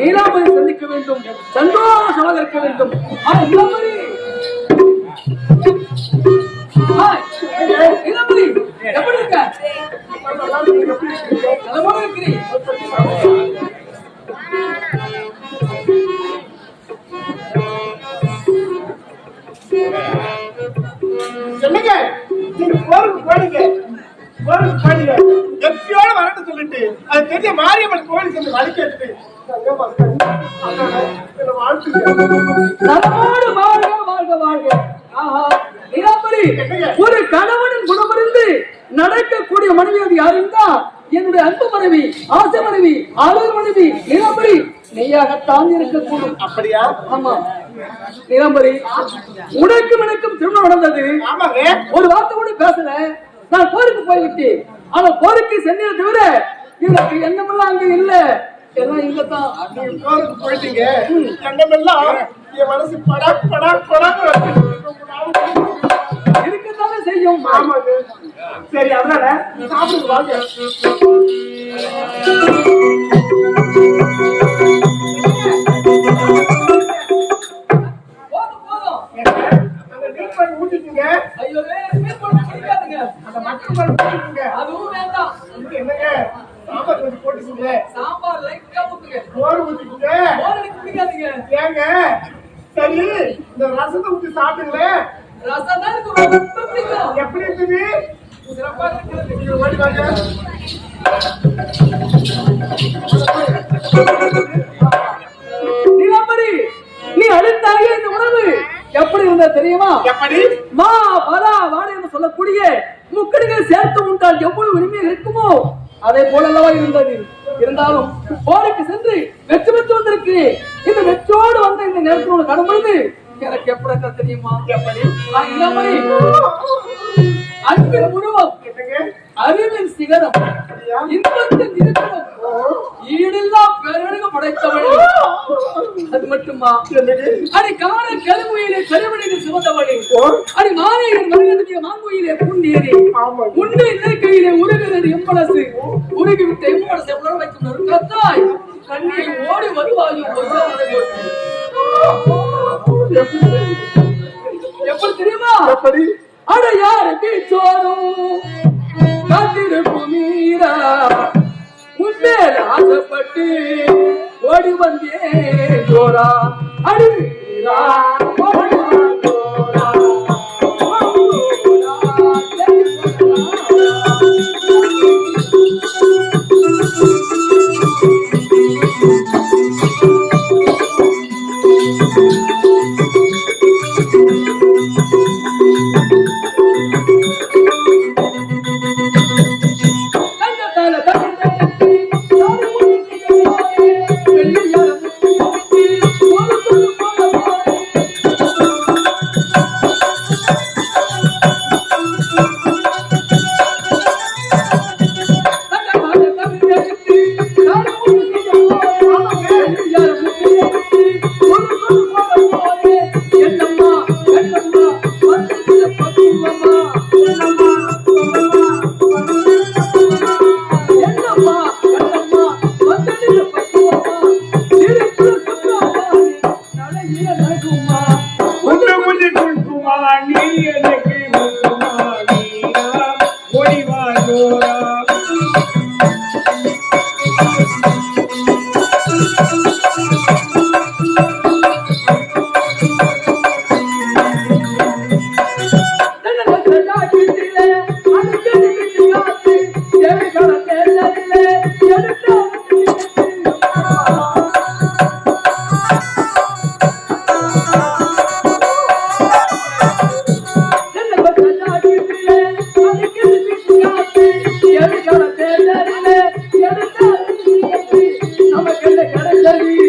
நீலாம்பரி சந்திக்க வேண்டும், சந்தோஷமாக இருக்க வேண்டும். நீலாம்பரி நீலாம்பரி எப்படி இருக்க? நலமாக இருக்கிறேன். என்னங்க நீங்க போருக்கு போனீங்க, எப்பயோட வரட்டு சொல்லிட்டு அது தெரிய மாரியம்மன் கோயில் சென்று வலிக்கிட்டு ஒரு கணவனின் குணமறிந்து நடக்கக்கூடிய மனைவி அது யாருந்தா என்னுடைய அன்பு மனைவி, ஆசை மனைவி, ஆளுநர் மனைவி நீலாம்பரி நெய்யாகத்தான் இருக்கக்கூடும். அப்படியா? ஆமா நீலாம்பரி, உனக்கும் எனக்கும் திருமணம் நடந்தது. ஒரு வார்த்தை கூட பேசல. நான் போருக்கு போய்விட்டேன். ஆனா போருக்கு சென்னையை தவிர எனக்கு எண்ணமெல்லாம் அங்க இல்ல, எல்லாம் இங்கதான். போருக்கு போயிட்டீங்க, எண்ணமெல்லாம் என் மனசு படா படா படா இருக்கத்தானே செய்யும். ஆமாங்க. சரி, அதனால சாப்பிடுங்க வாங்க. ஊட்டிக்குங்க. ஐயோ பிடிக்காதுங்க. அந்த மக்கள் ஊட்டிக்குங்க. அதுவும் வேண்டாம். என்னங்க சாம்பார் கொஞ்சம் போட்டுக்குங்க. சாம்பார் லைட்டா ஊத்துங்க. மோர் ஊத்திக்குங்க. மோர் எனக்கு பிடிக்காதுங்க. ஏங்க சரி இந்த ரசத்தை ஊத்தி சாப்பிடுங்களே. ரசம் தான் எனக்கு ரொம்ப பிடிக்கும். எப்படி இருக்குது? சிறப்பா இருக்குது. நீங்க ஓடி வாங்க. நீலாம்பரி, நீ அழுத்தாகிய இந்த உணவு எப்படி இருந்தா தெரியுமா? எப்படி? மா பலா வாடை என்று சொல்லக்கூடிய முக்கடிகள் சேர்த்து உண்டால் எவ்வளவு இனிமையாக இருக்குமோ அதே போலல்லவா இருந்தது. இருந்தாலும் போருக்கு சென்று வெற்றி பெற்று வந்திருக்கிறேன். இந்த வெற்றியோடு வந்த இந்த நேரத்தில் கடம்பொழுது எனக்கு எப்படி தெரியுமா? எப்படி? அன்பின் உருவம், அறிவின் சிகரம், இன்பத்தின் இருக்கணும், ஈடில்லா பேரழகு படைத்தவள். அது மட்டுமா? அடி கால கருமுயிலே கருவழியிலே சுமந்தவளே, அடி மாலையிலே மருகத்திய மாங்குயிலே புண்ணீரே, உண்டு இலக்கையிலே உருகிறது எம்பளசு, உருகிவிட்ட எம்பளசை உணர வைக்கும் நறுக்கத்தாய் கண்ணியை ஓடி வருவாயும் எப்படி தெரியுமா? எப்படி? அட யாருக்கு சோறும் காத்திருக்கும் மீரா உன்மேல் ஆசைப்பட்டு ஓடி வந்தேன் ஜோரா. அடி மீரா நமக்கு கிடைச்சது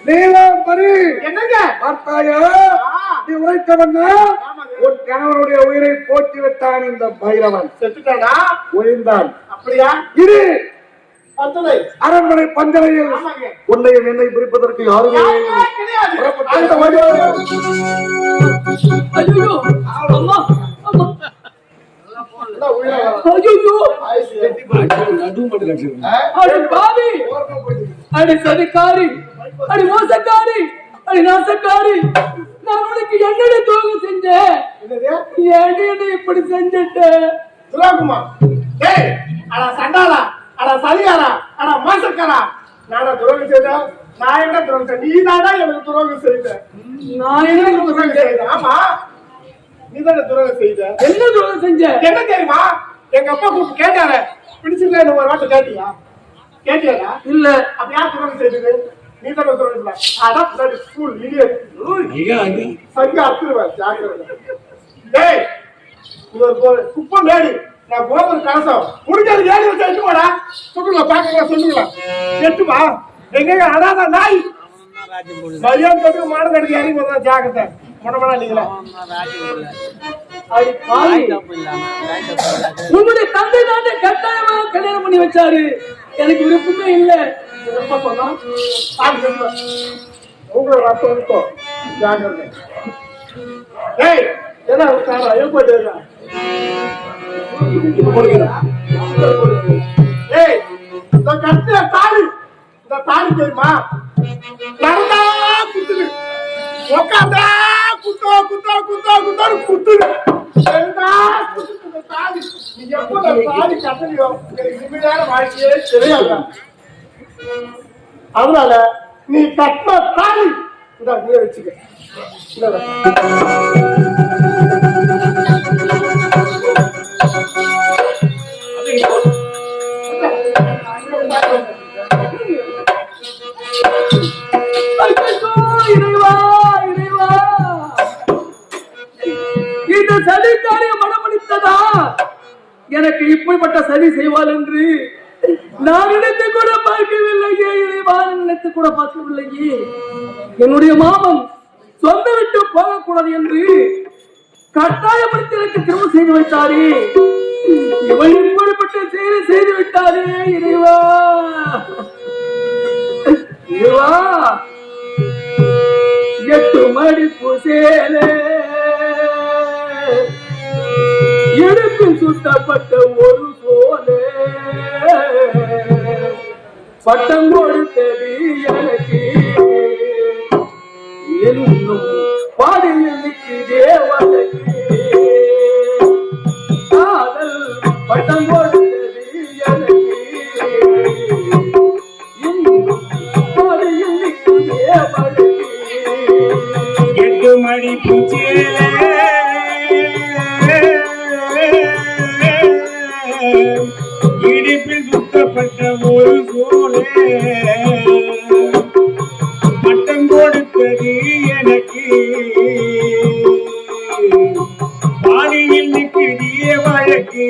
நீலாம்பரி என்னங்க பார்த்தாயா? நீ உரைத்தவன்னா உன் கணவனுடைய உயிரை போற்றி விட்டான் இந்த பைரவன். செத்துட்டானா? ஒழிந்தான். அப்படியா? இது அத்தனை அரண்மனை பஞ்சனையில் ஆமாங்க. உன்னையும் என்னை பிரிப்பதற்கு யாருமே யாருமே கிடையாது. அந்த வழியாக ஐயோ அம்மா அம்மா என்ன உயிரா? ஐயோ ஆயுசு எட்டி போயிடுச்சு. அடி பாவி அடி சதிக்காரி அடி மோசக்காரி அடி நாசக்காரி நான் உனக்கு என்னடி துரோகம் செஞ்சேன் என்னது? ஏன்டி என்னை இப்படி செஞ்சுட்ட துரோகமா? டேய், அட சண்டாளா, அட சலியாரா, அட மோசக்காரா, நானா துரோகம் செய்தேன்? நான் என்ன துரோகம் செய்தேன்? நீ தானே எனக்கு துரோகம் செய்த. நான் என்ன துரோகம் துரோகம் செய்த. ஆமா, நீ தானே துரோகம் செய்த. என்ன துரோகம் செஞ்சேன் என்ன தெரியுமா? எங்க அப்பா கூப்பிட்டு கேட்டாரு, பிடிச்சிருக்கா என்ன ஒரு வார்த்தை கேட்டியா? கேட்டியாடா? இல்ல அப்ப யார் துரோகம் செய்தது? நீ தானே துரோகம் செய்த. அதான் பின்னாடி ஸ்கூல் இடியட். சங்க அத்துருவேன் ஜாக்கிரதை. டேய், இது ஒரு குப்பை மேடு. நான் கோபுர கலசம் முடிஞ்சது ஏறி வச்சு எட்டுமாடா. சொல்லுங்களா, பாக்கலாம் சொல்லுங்களா, எட்டுமா. எங்க அடாத நாய் மரியாதை மாடு கடுக்கு இறங்கி வந்தா ஜாக்கிரதை. மனமடா நீங்களா? அடி பாவி உங்களுடைய தந்தை தானே கட்டாயமாக கல்யாணம் பண்ணி வச்சாரு. எனக்கு விருப்பமே இல்ல. எப்ப சொன்னா உங்களோட ரத்தம் இருக்கும் ஜாக்கிரதை. டேய், என்ன காரா ஏற்பட்டு ஏய், இந்த கட்டில தாலி, இந்த தாலி தெரியுமா? நடந்தா குத்துது, உட்காந்தா குத்தோ குத்தோ குத்தோ குத்தோன்னு குத்துது. நடந்தா குத்துது இந்த தாலி. நீ எப்போ இந்த தாலி கட்டலையோ எனக்கு நிம்மதியான வாழ்க்கையே தெரியாது. அதனால நீ கட்டின தாலி இந்த நீ வச்சுக்க. இறைவா இறைவா இந்த சதிக்காரிய மனமடித்ததா எனக்கு இப்படிப்பட்ட சதி செய்வாள் என்று நான் நினைத்து கூட பார்க்கவில்லையே. இறைவா நினைத்து கூட பார்க்கவில்லையே. என்னுடைய மாமன் சொந்த விட்டு போகக்கூடாது என்று கட்டாயப்படுத்தி எனக்கு திருமணம் செய்து வைத்தாரே. இவள் இப்படிப்பட்ட செயலை செய்து விட்டாரே. இறைவா இறைவா எட்டு மடிப்பு சேலே எடுத்து சுட்டப்பட்ட ஒரு சோலே பட்டம் கொடுத்தது எனக்கு என்னும் பாதையில் நிற்கிறே வழக்கு காதல் பட்டம் கொடுத்தது எனக்கு இன்னும் பாதையில் நிற்கிறே வழக்கு எட்டு மணி பூச்சியிலே இடிப்பில் சுத்தப்பட்ட ஒரு சோலே பட்டம் கொடுத்தது எனக்கு பாடியில் நிற்கிறிய வழக்கு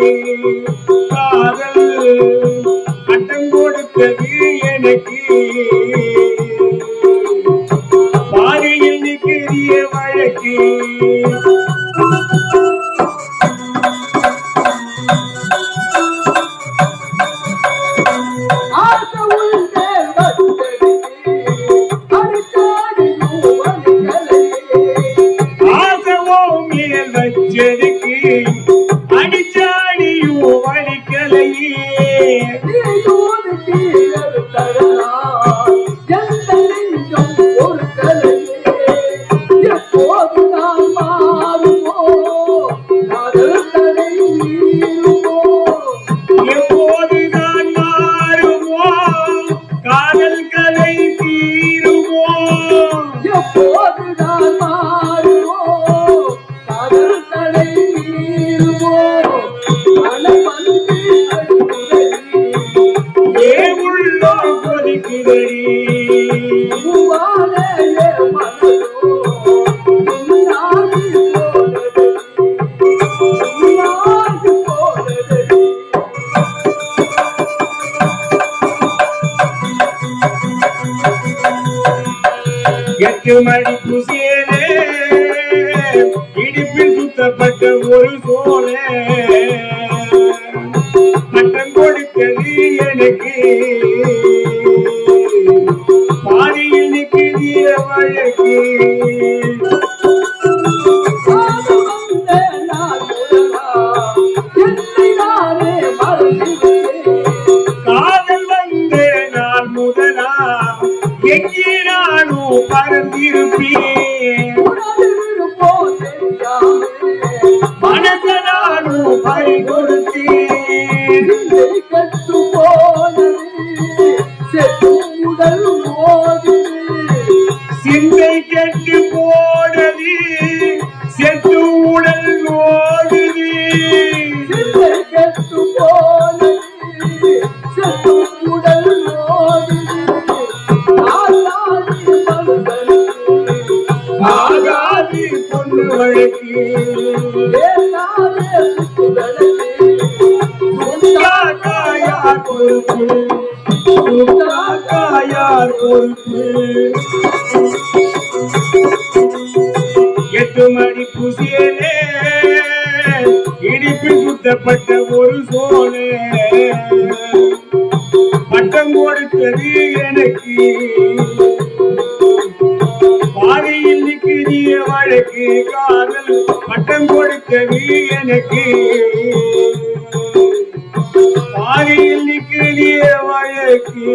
8 மணி குசேலே இடுப்பில் சுத்தப்பட்ட ஒரு சோலே பட்டம் கொடுத்தது எனக்கு பாதியில் நிற்கிற வழக்கு காதல் வந்த நாள் முதலா எங்கே நானும் பறந்திருப்பேன் மனச நானும் பறி கொடுத்தேன் சிந்தை கெட்டு போனது செத்து உடல் ஓடுது ஆகாது பொண்ணு வழக்கு காயார் பொறுப்பு காயார் பொறுப்பு 8 மணி குசேலே இடிப்பில் சுத்தப்பட்ட ஒரு சோலே பட்டம் கொடுத்தது எனக்கு பாதையில் நிற்கிறிய வழக்கு காதல் பட்டம் கொடுத்தது எனக்கு பாதையில் நிற்கிறிய வழக்கு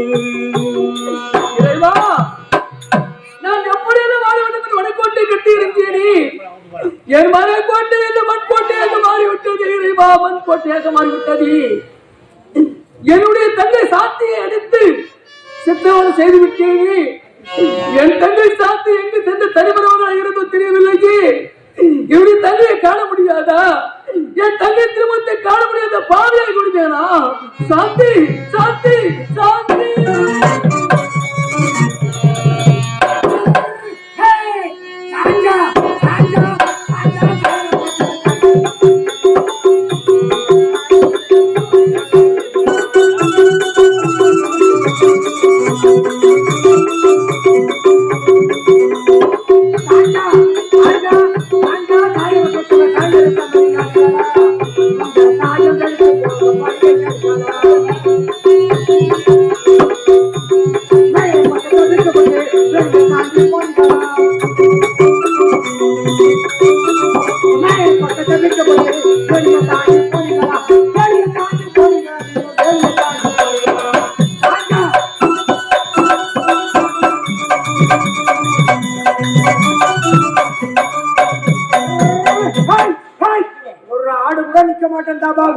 நான் எப்படியெல்லாம் வாழ வேண்டும் என்று வடக்கோட்டை கட்டி இருந்தேனே என் மலைக்கோட்டை என்று மண்கோட்டையாக மாறிவிட்டது இறைவா மண்கோட்டையாக மாறிவிட்டது என்னுடைய தங்கை சாத்தியை அடித்து சித்தவனை செய்து விட்டேனே என் தங்கை சாத்தி எங்கு சென்று தனிபரவர்களாக இருந்தோ தெரியவில்லையே என்னுடைய தங்கையை காண முடியாதா என் தங்கை திருமணத்தை காண முடியாத பாதையை கொடுத்தேனா சாந்தி சாந்தி சாந்தி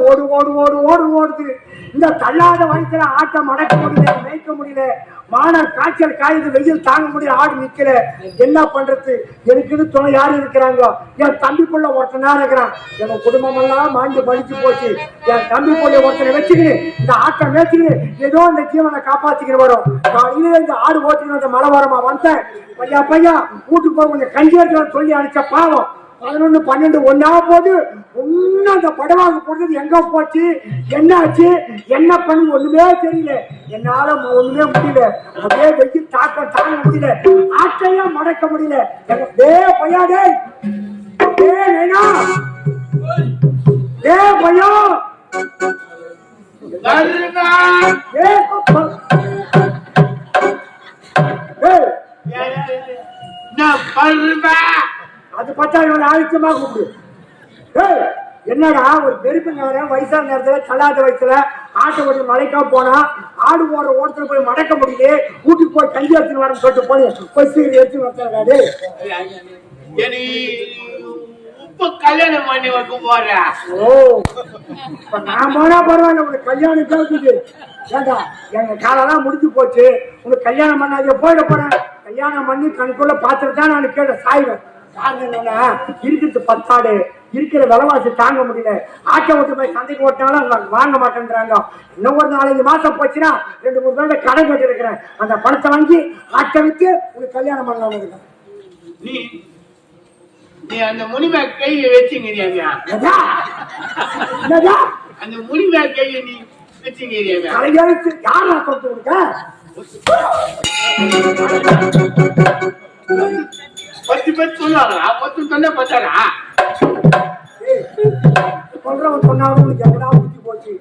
ஓடு ஓடு ஓடு ஓடு ஓடுது இந்த தள்ளாத வயசுல ஆட்டம் அடக்க முடியல மேய்க்க முடியல மான காய்ச்சல் காயுது வெயில் தாங்க முடியல ஆடு நிக்கல என்ன பண்றது எனக்குன்னு துணை யாரு இருக்கிறாங்க என் தம்பி பிள்ளை ஒருத்தனா இருக்கிறான் என் குடும்பம் எல்லாம் மாஞ்சு படிச்சு போச்சு என் தம்பி பிள்ளை ஒருத்தனை வச்சுக்கிட்டு இந்த ஆட்டம் மேய்ச்சிக்கிட்டு ஏதோ இந்த ஜீவனை காப்பாத்திக்கிட்டு வரும் காலையில இந்த ஆடு ஓட்டிக்கிட்டு வந்த மழை வரமா வந்தேன் பையா பையா வீட்டுக்கு போய் கொஞ்சம் கஞ்சி எடுத்து சொல்லி அடிச்ச பாவம் 11, 12 ஒன்னா போது ஒன்னும் அந்த படவாங்க போடுறது எங்க போச்சு என்ன ஆச்சு என்ன பண்ணி ஒண்ணுமே தெரியல என்னால ஒண்ணுமே முடியல அப்படியே வெட்டி தாங்க முடியல ஆட்டையா மடக்க முடியல டே பையா டே நைனா டே பையா அது பார்த்தா இவன் ஆதிக்கமா கூப்பிடு என்னடா ஒரு பெருப்புங்க வயசான நேரத்துல தள்ளாத வயசுல ஆட்டை ஓட்டி மலைக்கா போனா ஆடு போற ஓட்டத்துல போய் மடக்க முடியல வீட்டுக்கு போய் கஞ்சி எடுத்துன்னு வரேன்னு சொல்லிட்டு போய் சீக்கிரம் எடுத்து வச்சாரு கல்யாணம் பண்ணி வைக்க போறேன். ஓ இப்ப நான் போனா பரவாயில்ல உனக்கு கல்யாணம் கேக்குது ஏண்டா எங்க காலெல்லாம் முடிஞ்சு போச்சு உனக்கு கல்யாணம் பண்ணாத போயிட போறேன் கல்யாணம் பண்ணி கணக்குள்ள பாத்துட்டு தான் நான் கேட்ட சாய்வேன் காரணம் என்னன்னா இருக்கிறது பத்தாடு இருக்கிற விலைவாசி தாங்க முடியல ஆட்டை ஓட்டு போய் சந்தைக்கு ஓட்டினாலும் வாங்க மாட்டேன்றாங்க இன்னும் ஒரு 4-5 மாசம் போச்சுன்னா 2-3 நாள் கடன் கட்டி இருக்கிறேன் அந்த பணத்தை வாங்கி ஆட்டை விட்டு உனக்கு கல்யாணம் பண்ணலாம் இருக்கேன் நீ அந்த முனிமே கையை வச்சுங்கிறியா அந்த முனிமே கையை நீ வச்சுங்கிறியா யாரா சொல்லிட்டு கொடுக்க 10 பேர் சொன்னாங்களா? 10 சொன்னா பத்தாரா? சொல்றவன் சொன்னாலும் உனக்கு எவ்வளவு ஊத்தி போச்சு.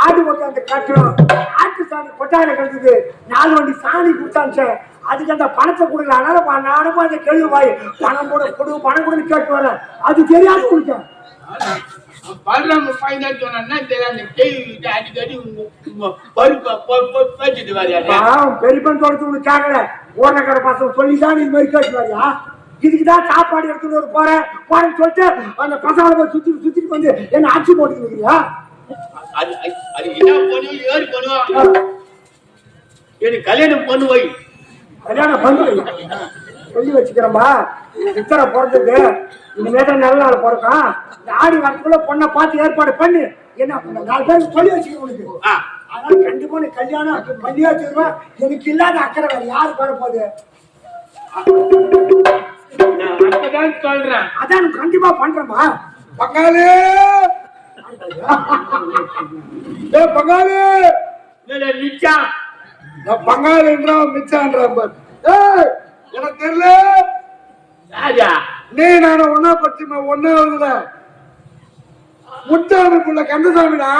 ஆடு ஓட்ட அந்த கட்டணும், ஆட்டு சாணி கொட்டாயில கிடக்குது, 4 வண்டி சாணி கொடுத்தாச்சு, அதுக்கு அந்த பணத்தை கொடுக்கல. அதனால நானும் அந்த கேள்வி வாய் பணம் கொடு பணம் கொடுன்னு கேட்டு வரேன். அது தெரியாது கொடுக்க பல்றாம ஃபைனல் சொன்னா தெரியாது. கேள்வி அடிக்கடி பேசிட்டு வரையா? பெரியப்பன் தோட்டத்து உனக்கு கேட்கல, ஓடக்கடை பசங்க சொல்லிதான் இது மாதிரி கேட்டு வரியா? இதுக்குதான் சாப்பாடு எடுத்துட்டு ஒரு போறேன்னு சொல்லிட்டு அந்த பசங்களை போய் சுத்திட்டு வந்து என்ன ஆட்சி போட்டுக்கிறியா? அது என்ன பண்ணுவோம்? ஏறி பண்ணுவோம். எனக்கு கல்யாணம் பண்ணுவை. கல்யாணம் பண்ணி சொல்லி வச்சுக்கிறோமா? இத்தனை பிறந்தது இனிமேதான் நல்ல நாள் பிறக்கும். இந்த ஆடி வரத்துக்குள்ள பொண்ணை பார்த்து ஏற்பாடு பண்ணி என்ன பண்ண 4 பேருக்கு சொல்லி வச்சுக்க உனக்கு. அதனால கண்டிப்பா நீ கல்யாணம் பண்ணியா வச்சிருவேன். எனக்கு இல்லாத அக்கறை வேற யாருக்கு வர போகுது? நான் சொல்றேன். அதான் கண்டிப்பா பண்றேமா. பங்காளி பங்காளி நிச்சா பங்காளின்றா மிச்சான்றா எனக்கு தெரியல. ராஜா நீ நானும் ஒன்னா பச்சுமா ஒன்னே வருதுல முத்தாமிக்குள்ள கந்தசாமிடா.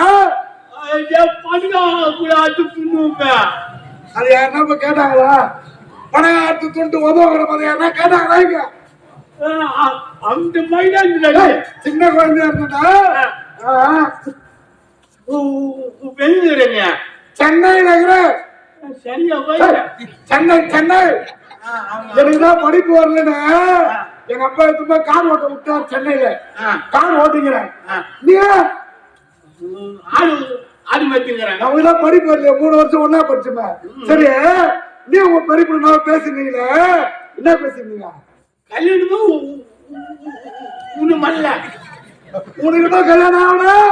அது யாருன்னா கேட்டாங்களா? பணம் ஆட்டு துண்டு உதவுற மாதிரி யாருன்னா கேட்டாங்களா? இங்க அந்த மைதான் சின்ன குழந்தையா இருந்தா வெளியிடுறீங்க. சென்னையில சரியா சென்னை எனக்குதான் படிப்பு வரலன்னு எங்க அப்பா எடுத்து கார் ஓட்ட விட்டார். சென்னையில கார் ஓட்டிக்கிறேன். நீ ஆடு மத்திங்கிறாங்க. அவங்கதான் படிப்பு வரல, 3 வருஷம் ஒன்னா படிச்சுமே. சரி, நீ உங்க படிப்பு பேசுனீங்களே, என்ன பேசுனீங்க? கல்யாணமும் மல்ல உனக்குதான் கல்யாணம் ஆகணும்.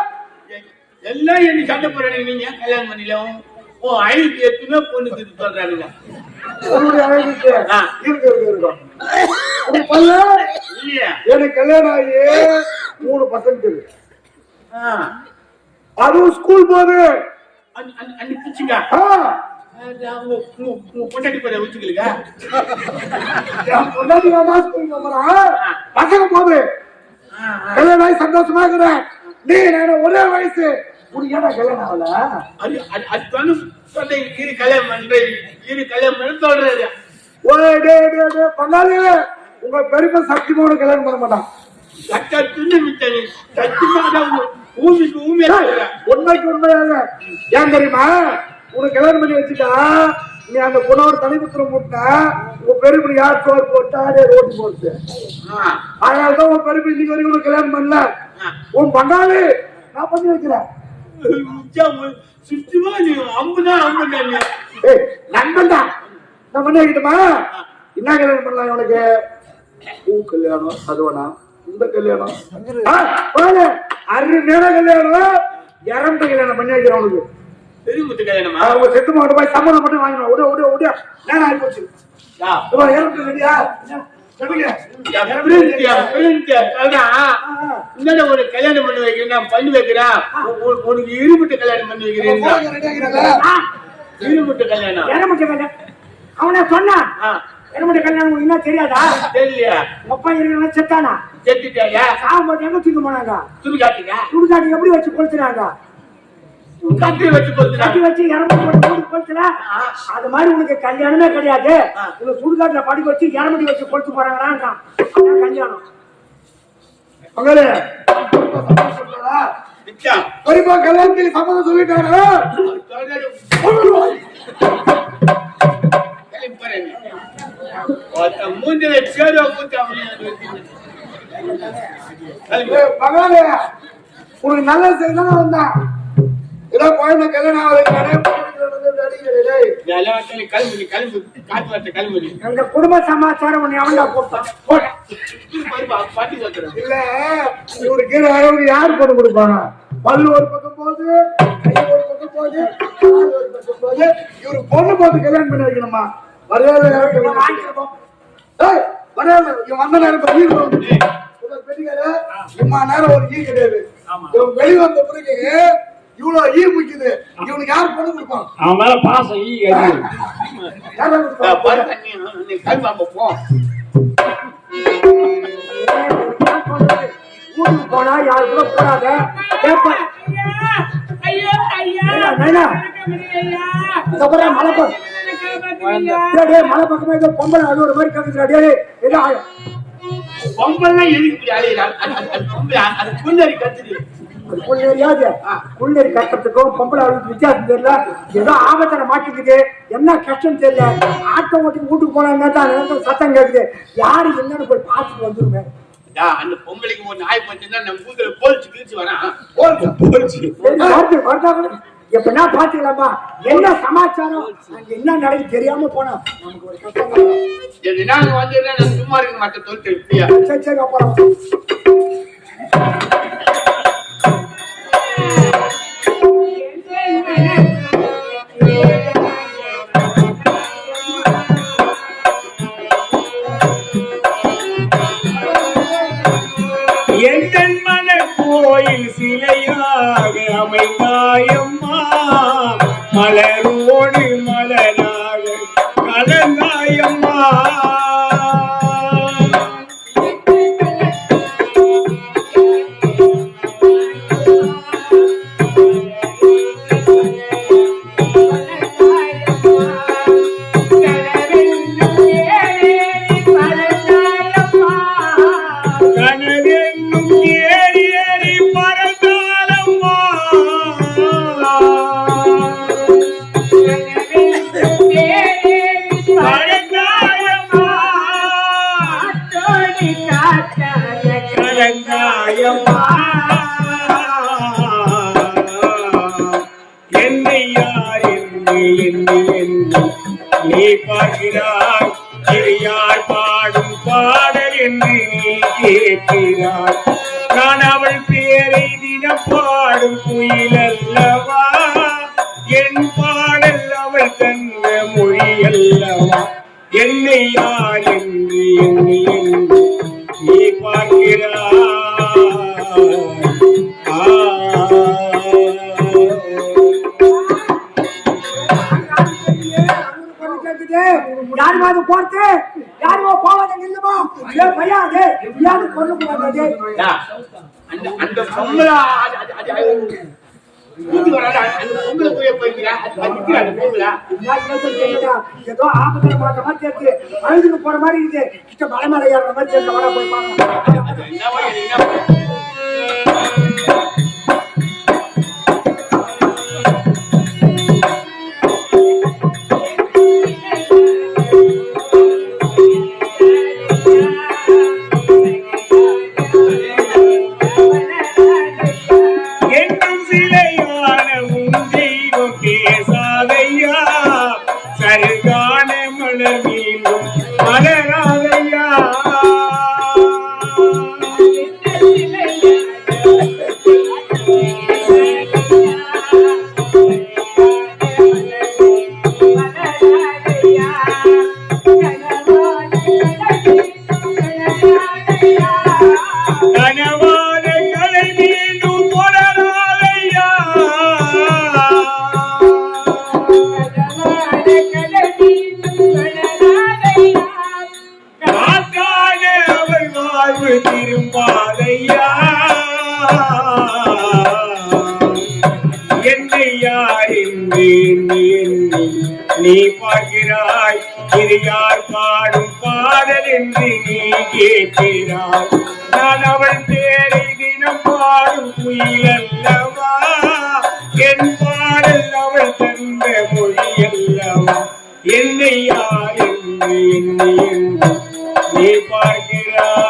எல்லாம் என்ன சண்டை போறானுங்க. நீங்க கல்யாணம் பண்ணல ஐக்கு எத்துமே பொண்ணுக்கு சொல்றானுங்க. எனக்கு கல்யாணம் ஆகி 3 பசங்க. அதுவும் ஸ்கூல் போகுது. அன்னைக்குச்சுங்க பொண்டாட்டி போற வச்சுக்கலுங்க. பசங்க போகுது. கல்யாணம் ஆகி சந்தோஷமா இருக்கிறேன். நீ நான் ஒரே வயசு. உனக்கு ஏன்னா கல்யாணம் ஆகல? இரு கல்யாணம் பண்றேன், இரு கல்யாணம் பண்ண சொல்றாரு. பங்காளி உங்க பெருமை சத்தியமான கல்யாணம் பண்ண மாட்டான். சட்டா துணி மிச்சம் சத்தியமாக ஊமிக்கு உண்மைக்கு உண்மையாக. ஏன் தெரியுமா? உனக்கு கல்யாணம் பண்ணி வச்சுட்டா நீ அந்த பொண்ணோட தனிபுத்திரம் போட்டா உங்க பெருமை யார் சோறு போட்டாடே ரோட்டி போட்டு. அதனாலதான் உன் பெருமை இன்னைக்கு வரைக்கும் உனக்கு கல்யாணம் பண்ணல. உன் பங்காளி நான் பண்ணி வைக்கிறேன். சுத்தமா நீ அம்புதான் அம்புதான் நண்பன் தான். நான் பண்ணி வைக்கிட்டுமா? என்ன கல்யாணம் பண்ணலாம் உனக்கு? பூ கல்யாணம், அது வேணா. இந்த கல்யாணம் அருமையான கல்யாணம், இறந்த கல்யாணம் பண்ணி வைக்கிறேன் உனக்கு. பெருமுத்து கல்யாணமா? அவங்க செத்து மாட்டு போய் சம்மதம் மட்டும் வாங்கினோம். உடைய நேரம் ஆகி போச்சு. ஒரு கல்யாணம் பண்ணி வைக்கிறேன், பண்ணி வைக்கிறேன். உனக்கு இருமுட்டு கல்யாணம் பண்ணி வைக்கிறேன். இருமுட்டு கல்யாணம் அவனை சொன்னான். இருமுட்டு கல்யாணம் என்ன தெரியாதா? தெரியலையா? அப்பா இருக்கிற செத்தானா? செத்துட்டாயா? சாகும்போது எங்க தூக்க போனாங்க? சுடுகாட்டுங்க. சுடுகாட்டு எப்படி வச்சு கொளுத்துறாங்க? கட்டி வச்சு கொளுத்துல. அது மாதிரி உனக்கு கல்யாணமே கிடையாது. உனக்கு சுடுகாட்டுல படிக்க வச்சு இறமட்டி வச்சு கொளுத்து போறாங்களான் கல்யாணம். பெரியப்பா கல்யாணத்துக்கு சம்மதம் சொல்லிட்டாரு. மூஞ்சில சேரோ கூத்த உனக்கு நல்ல செய்தி தானே வந்தான். ஏதோ குழந்தை கல்யாணம் எங்க குடும்ப சமாச்சாரம் உன்னை எவன்டா போட்டான்? இல்ல இவருக்கு யாரு பொண்ணு கொடுப்பாங்க? பல்லு ஒரு பக்கம் போகுது, கை ஒரு பக்கம் போகுது, கால் ஒரு பக்கம் போகுது. இவருக்கு பொண்ணு பார்த்து கல்யாணம் பண்ணி வைக்கணுமா? மரியாதை மரியாதை வந்த நேரம் பெட்டிக்காரு இம்மா நேரம் ஒரு ஈ கிடையாது. வெளி வந்த பிறகு இவ்வளவு ஈ பிடிக்குது, இவனுக்கு யாரு பொண்ணு கொடுப்பான்? அவன் மேல பாசம் ஈ அதிகம். யாரா கொடுப்பா? பாரு தண்ணி, நீ கல்வாங்க போ. வீட்டுக்கு போனா யாரு கூட போடாத. மலை பக்கமா ஏதோ பொம்பளை அது ஒரு மாதிரி கேக்குறா. பொம்பளை எதுக்கு இப்படி அலையிறாள்? அது பொம்பளை, அது புள்ளரி கத்துது. புள்ளரி கட்டுறதுக்கும் பொம்பளை அவளுக்கு வித்தியாசம் தெரியல. ஏதோ ஆபத்துல மாட்டிக்குது, என்ன கஷ்டம் தெரியல. ஆட்டோ ஓட்டி வீட்டுக்கு போனா சத்தம் கேக்குது. யாரு என்னன்னு போய் பார்த்துட்டு வந்துருவேன். அந்த பொம்பளைக்கு ஒரு நாய் பச்சுன்னா நம்ம கூத்துல போலிச்சு கிழிச்சு வரான். எப்படின்னா பாத்துக்கலாமா? என்ன சமாச்சாரம் அங்க என்ன நடக்கு தெரியாம போனா நமக்கு ஒரு கஷ்டம். நாங்க வந்து நான் சும்மா இருக்க மாட்டேன் தொழில் இருப்பியா? சரி சரி அப்புறம் எந்தன் மன கோயில் சிலையாக அமைந்தாயம்மா, மலரோடு மலராக கலந்தாயம்மா. என்னை யார் என்று நீ பார்க்கிறாய், இது யார் பாடும் பாடல் என்று நீ கேட்கிறாய். நான் அவள் பேரை தினம் பாடும் குயில் அல்லவா, என் பாடல் அவள் தந்த மொழி அல்லவா. என்னை யார் என்று நீ பார்க்கிறாய். யாருமா அது போறது? யாருமா போவாத நில்லுமா? பையா யாரு கொண்டு போவாது? அந்த பொம்பளை ஏதோ ஆபத்துல மாட்ட மாதிரி தெரியுது, அழுதுக்கு போற மாதிரி இருக்குது. கிட்ட மலை மேல ஏற மாதிரி தெரிஞ்ச வர போய் பாருங்க. திரும்பாதையா என்னை யார் என்று நீ பார்க்கிறாய், இது யார் பாடும் பாடல் என்று நீ கேட்கிறாய். நான் அவள் பேரை தினம் பாடும் குயில் அல்லவா, என் பாடல் அவள் தந்த மொழி அல்லவா. என்னை யார் என்று நீ பார்க்கிறாய்.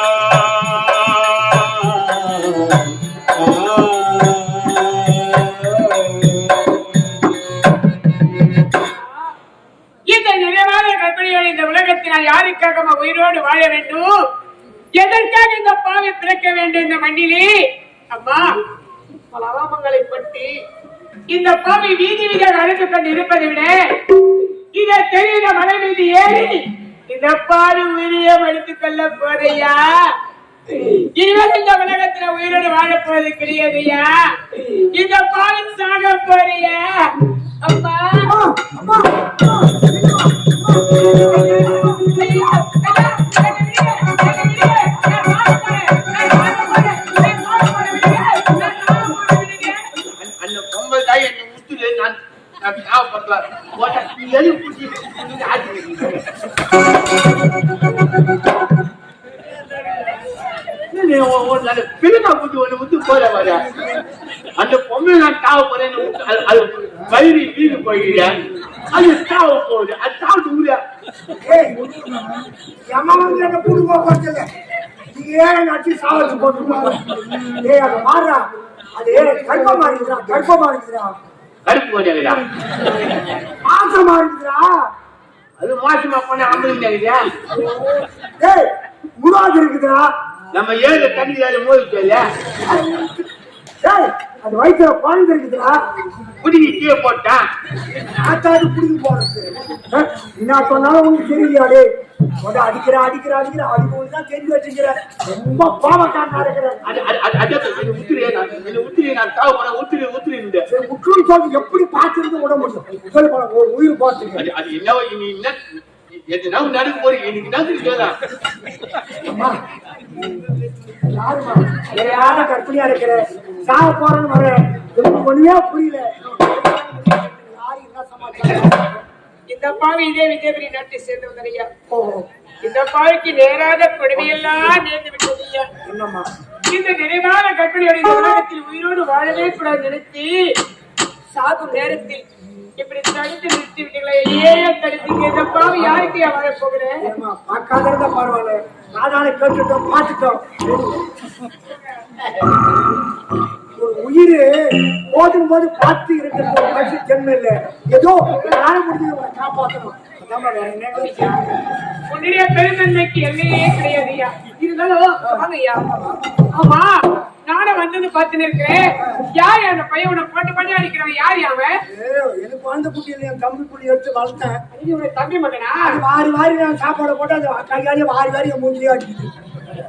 இந்த நிறைவான கற்பனையோடு இந்த உலகத்தில் நான் யாருக்காக உயிரோடு வாழ வேண்டும், எதற்காக இந்த பாவை பிறக்க வேண்டும் இந்த மண்ணிலே? அம்மா, பல அவமானங்களை பற்றி இந்த பாவை வீதி வீதியாக அழைத்து கொண்டு இருப்பதை விட இதை தெரிந்த மலை மீது ஏறி இந்த பாடு உயிரியம் எடுத்துக் கொள்ள போறையா? இனிமேல் இந்த உலகத்துல உயிரோடு வாழப் போவது கிடையாதுயா. இந்த பாவி சாக போறிய அம்மா. அம்மா அந்த பொங்கல் தான் என்னை முத்துரு நான் தேவைப்படலாம் எழுதி பிள்ளைங்க குட்டி ஒண்ணு முத்து போற வர அந்த பொம்மை நான் தாவ போறேன் அது வயிறு வீடு போயிடுறேன் அது தாவ போகுது அது தாவட்டு ஊரியா கூட்டு போகல நீங்க ஏன் அடிச்சு சாவச்சு போட்டு அதை மாறா அது கர்ப்பமா இருக்குதா கருப்பு போட்டா மாசமா இருக்குதா அது மாசமா போன அம்பளியா முடாது இருக்குதா நம்ம ஏழு தண்ணி மோதிட்டு அது வயிற்றுல குழந்தை இருக்குதா குடிக்கி கீழே போட்டான் ஆத்தாது குடிக்க போறது என்ன சொன்னாலும் உனக்கு தெரியலையாடே அடிக்கிற அடிக்கதான் தெரிஞ்சு வச்சுக்கிற ரொம்ப கோபக்காரனா இருக்கிறேன் உற்றுன்னு சொல்லி எப்படி பார்த்துருந்து விட முடியும் ஒரு உயிர் பார்த்து யாருமா கற்பனையா இருக்கிற சாக போறேன்னு வர ஒண்ணுமே புரியல யாரு என்ன சமாச்சாரம் இந்த பாவி இதே விஜயபுரி நாட்டை சேர்ந்தவங்கய்யா. இந்த பாவிக்கு நேராத கொடுமையெல்லாம் நேர்ந்து விட்டதையா. என்னம்மா இந்த நிறைவான கற்பனையோட இந்த உலகத்தில் உயிரோடு வாழவே கூடாது நினைத்து சாகும் நேரத்தில் இப்படி தடுத்து நிறுத்தி விட்டீங்களே. ஏன் தடுத்தீங்க? இந்த பாவி யாருக்கு வாழ போகிறேன்? பார்க்காத இருந்தா பரவாயில்ல, நாதான கேட்டுட்டோம் பார்த்துட்டோம். ஒரு உயிர் போதும் போது பார்த்து இருக்கிறது ஒரு மனுஷ ஜென்மம் இல்லை. ஏதோ யார முடிஞ்சு காப்பாற்றணும். உன்னுடைய பெருந்தன்மைக்கு எல்லையே கிடையாதுயா. இருந்தாலும் வாங்கய்யா. ஆமா நானும் வந்து பார்த்துன்னு இருக்கிறேன். யார் அந்த பையன் உன்னை போட்டு பண்ணி அடிக்கிறவன்? யார் அவன்? எனக்கு வளர்ந்த குட்டியில என் தம்பி குட்டி எடுத்து வளர்த்தேன். தம்பி மகனா? வாரி நான் சாப்பாடு போட்டு அந்த கையாலே வாரி என் மூஞ்சிலே அடிக்குது.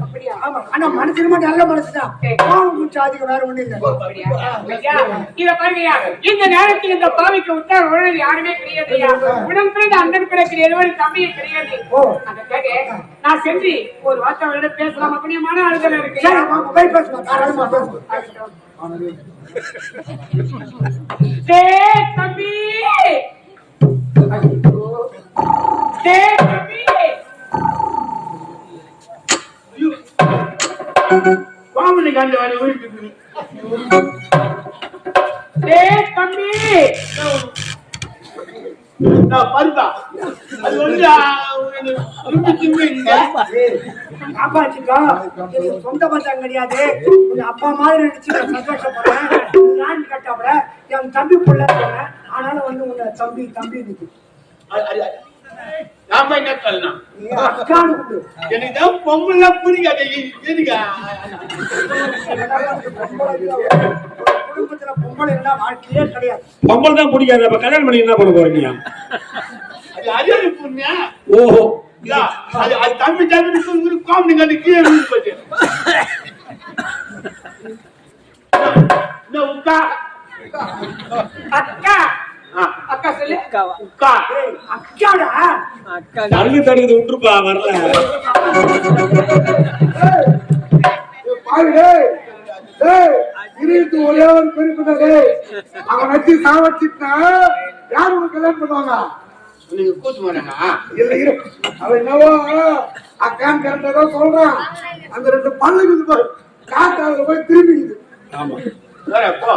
அப்படியா? ஆமா. ஆனா மனசுக்கு மட்டும் நல்ல மனசுதான். அதிகம் வேற ஒண்ணு இல்லை. இத பாருங்கய்யா, இந்த நேரத்தில் இந்த பாவிக்கு உத்தார உழல் யாருமே கிடையாதுயா. உடன் பிறந்த அண்ணன் கிடைக்கிற ஒரு தம்பியை கிடையாது. அதுக்காக நான் சென்று ஒரு வார்த்தை பேசலாம் அப்படின்னு மன அழுதல் இருக்கு. தம்பி வாமனை காண்ட வேலை வீட்டு தம்பி பருத்தா அது வந்து காப்பாச்சுக்கா. சொந்த பந்தம் கிடையாது. அப்பா மாதிரி நினைச்சு சந்தோஷப்படுறேன். நான் கேட்டாப்புல என் தம்பி புள்ள சொன்னேன். ஆனாலும் வந்து உன்னை தம்பி நிக்கு நாம என்ன சொல்லலாம்? எனக்கு தான் பொங்கல் புரியாத குடும்பத்துல பொங்கல் இருந்தா வாழ்க்கையே கிடையாது. பொங்கல் தான் பிடிக்காது. அப்ப கல்யாணம் பண்ணி என்ன பண்ண போறீங்க? அது அரியது புண்ணியா. ஓஹோ அது தம்பி காமெடி கண்டு கீழே விழுந்து போச்சு. உட்கா அக்கா அக்கா சொல்லு. உட்கா அக்காடா தடுக்கு தடுக்குது விட்டுருப்பா வரல. இருட்டு ஒரே ஒரு பெருமைதே. அவன் வச்சு சாவச்சிட்டா யார் உனக்கு கல்யாணம் பண்ணுவாங்க? நீங்க கூத்து போறாங்க இல்ல இரு. அவன் என்னவோ அக்கான் கரெக்டா சொல்றான். அந்த ரெண்டு பல்லுக்கு பாரு காத்து அதுல போய் திரும்பிக்குது. ஆமா போற போ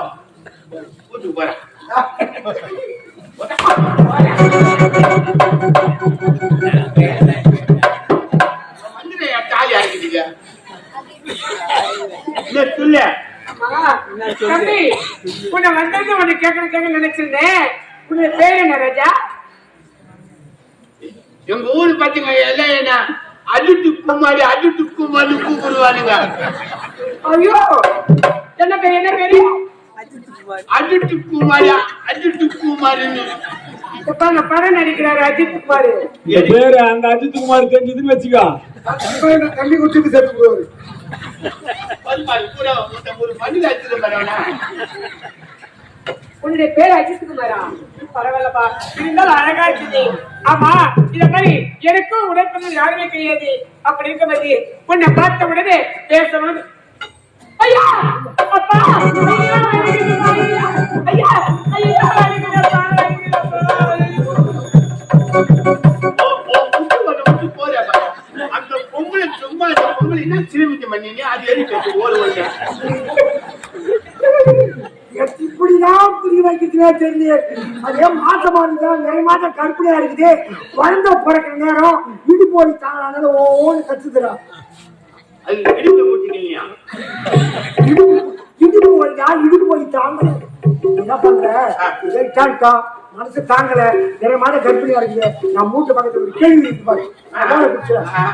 கூத்துக்கு போறேன். தாலி அரைக்கிட்டீங்க சொல்லு. தம்பி உன்னை வந்தது உன்னை கேட்க நினைச்சிருந்தேன். உன்னுடைய பேர் என்ன ராஜா? எங்க ஊரு பாத்தீங்க எல்லாம் என்ன அடிட்டு குமாரி கூப்பிடுவானுங்க. ஐயோ என்ன பேரு? அஜித் குமாரியா அஜித் குமார்னு இப்ப அந்த படம் நடிக்கிறாரு அஜித் குமார். என் பேரு அந்த அஜித் குமார் தெரிஞ்சதுன்னு வச்சுக்கோ. தண்ணி குடிச்சிட்டு சேர்த்து போடுவாரு. பூரா ஒரு மனித அஜித் பரவானா உன்னுடைய பேர் அஜித் குமாரா? பரவாயில்லப்பா, இருந்தாலும் அழகா இருக்குது. ஆமா, இத மாதிரி எனக்கும் உடற்பதில் யாருமே கிடையாது. அப்படி இருக்கும்போது உன்னை பார்த்த உடனே பேசணும். ஐயா அப்பா, ஐயா ஐயா அந்த பொங்கலை சும்மா பொங்கல் என்ன சிறுமிக்கு பண்ணீங்க அது எதுக்கு ஓடுவாங்க இப்படிதான் புரிய வைக்கிறதுனே தெரியல. அதே மாசமா இருந்தா நிறைய மாசம் கற்பனையா இருக்குது. குழந்தை பிறக்கிற நேரம் இடு போய் தாங்க ஓன்னு கத்துக்கிறா. அது இடுப்பு போட்டுக்கீங்க இடுப்பு போயிட்டா இடுப்பு போய் தாங்க என்ன பண்ற மனசு தாங்கல. நிறைய மாதம் கற்பிணியா இருக்குது. நான் மூட்டை பக்கத்துல ஒரு கேள்வி இருப்பாரு.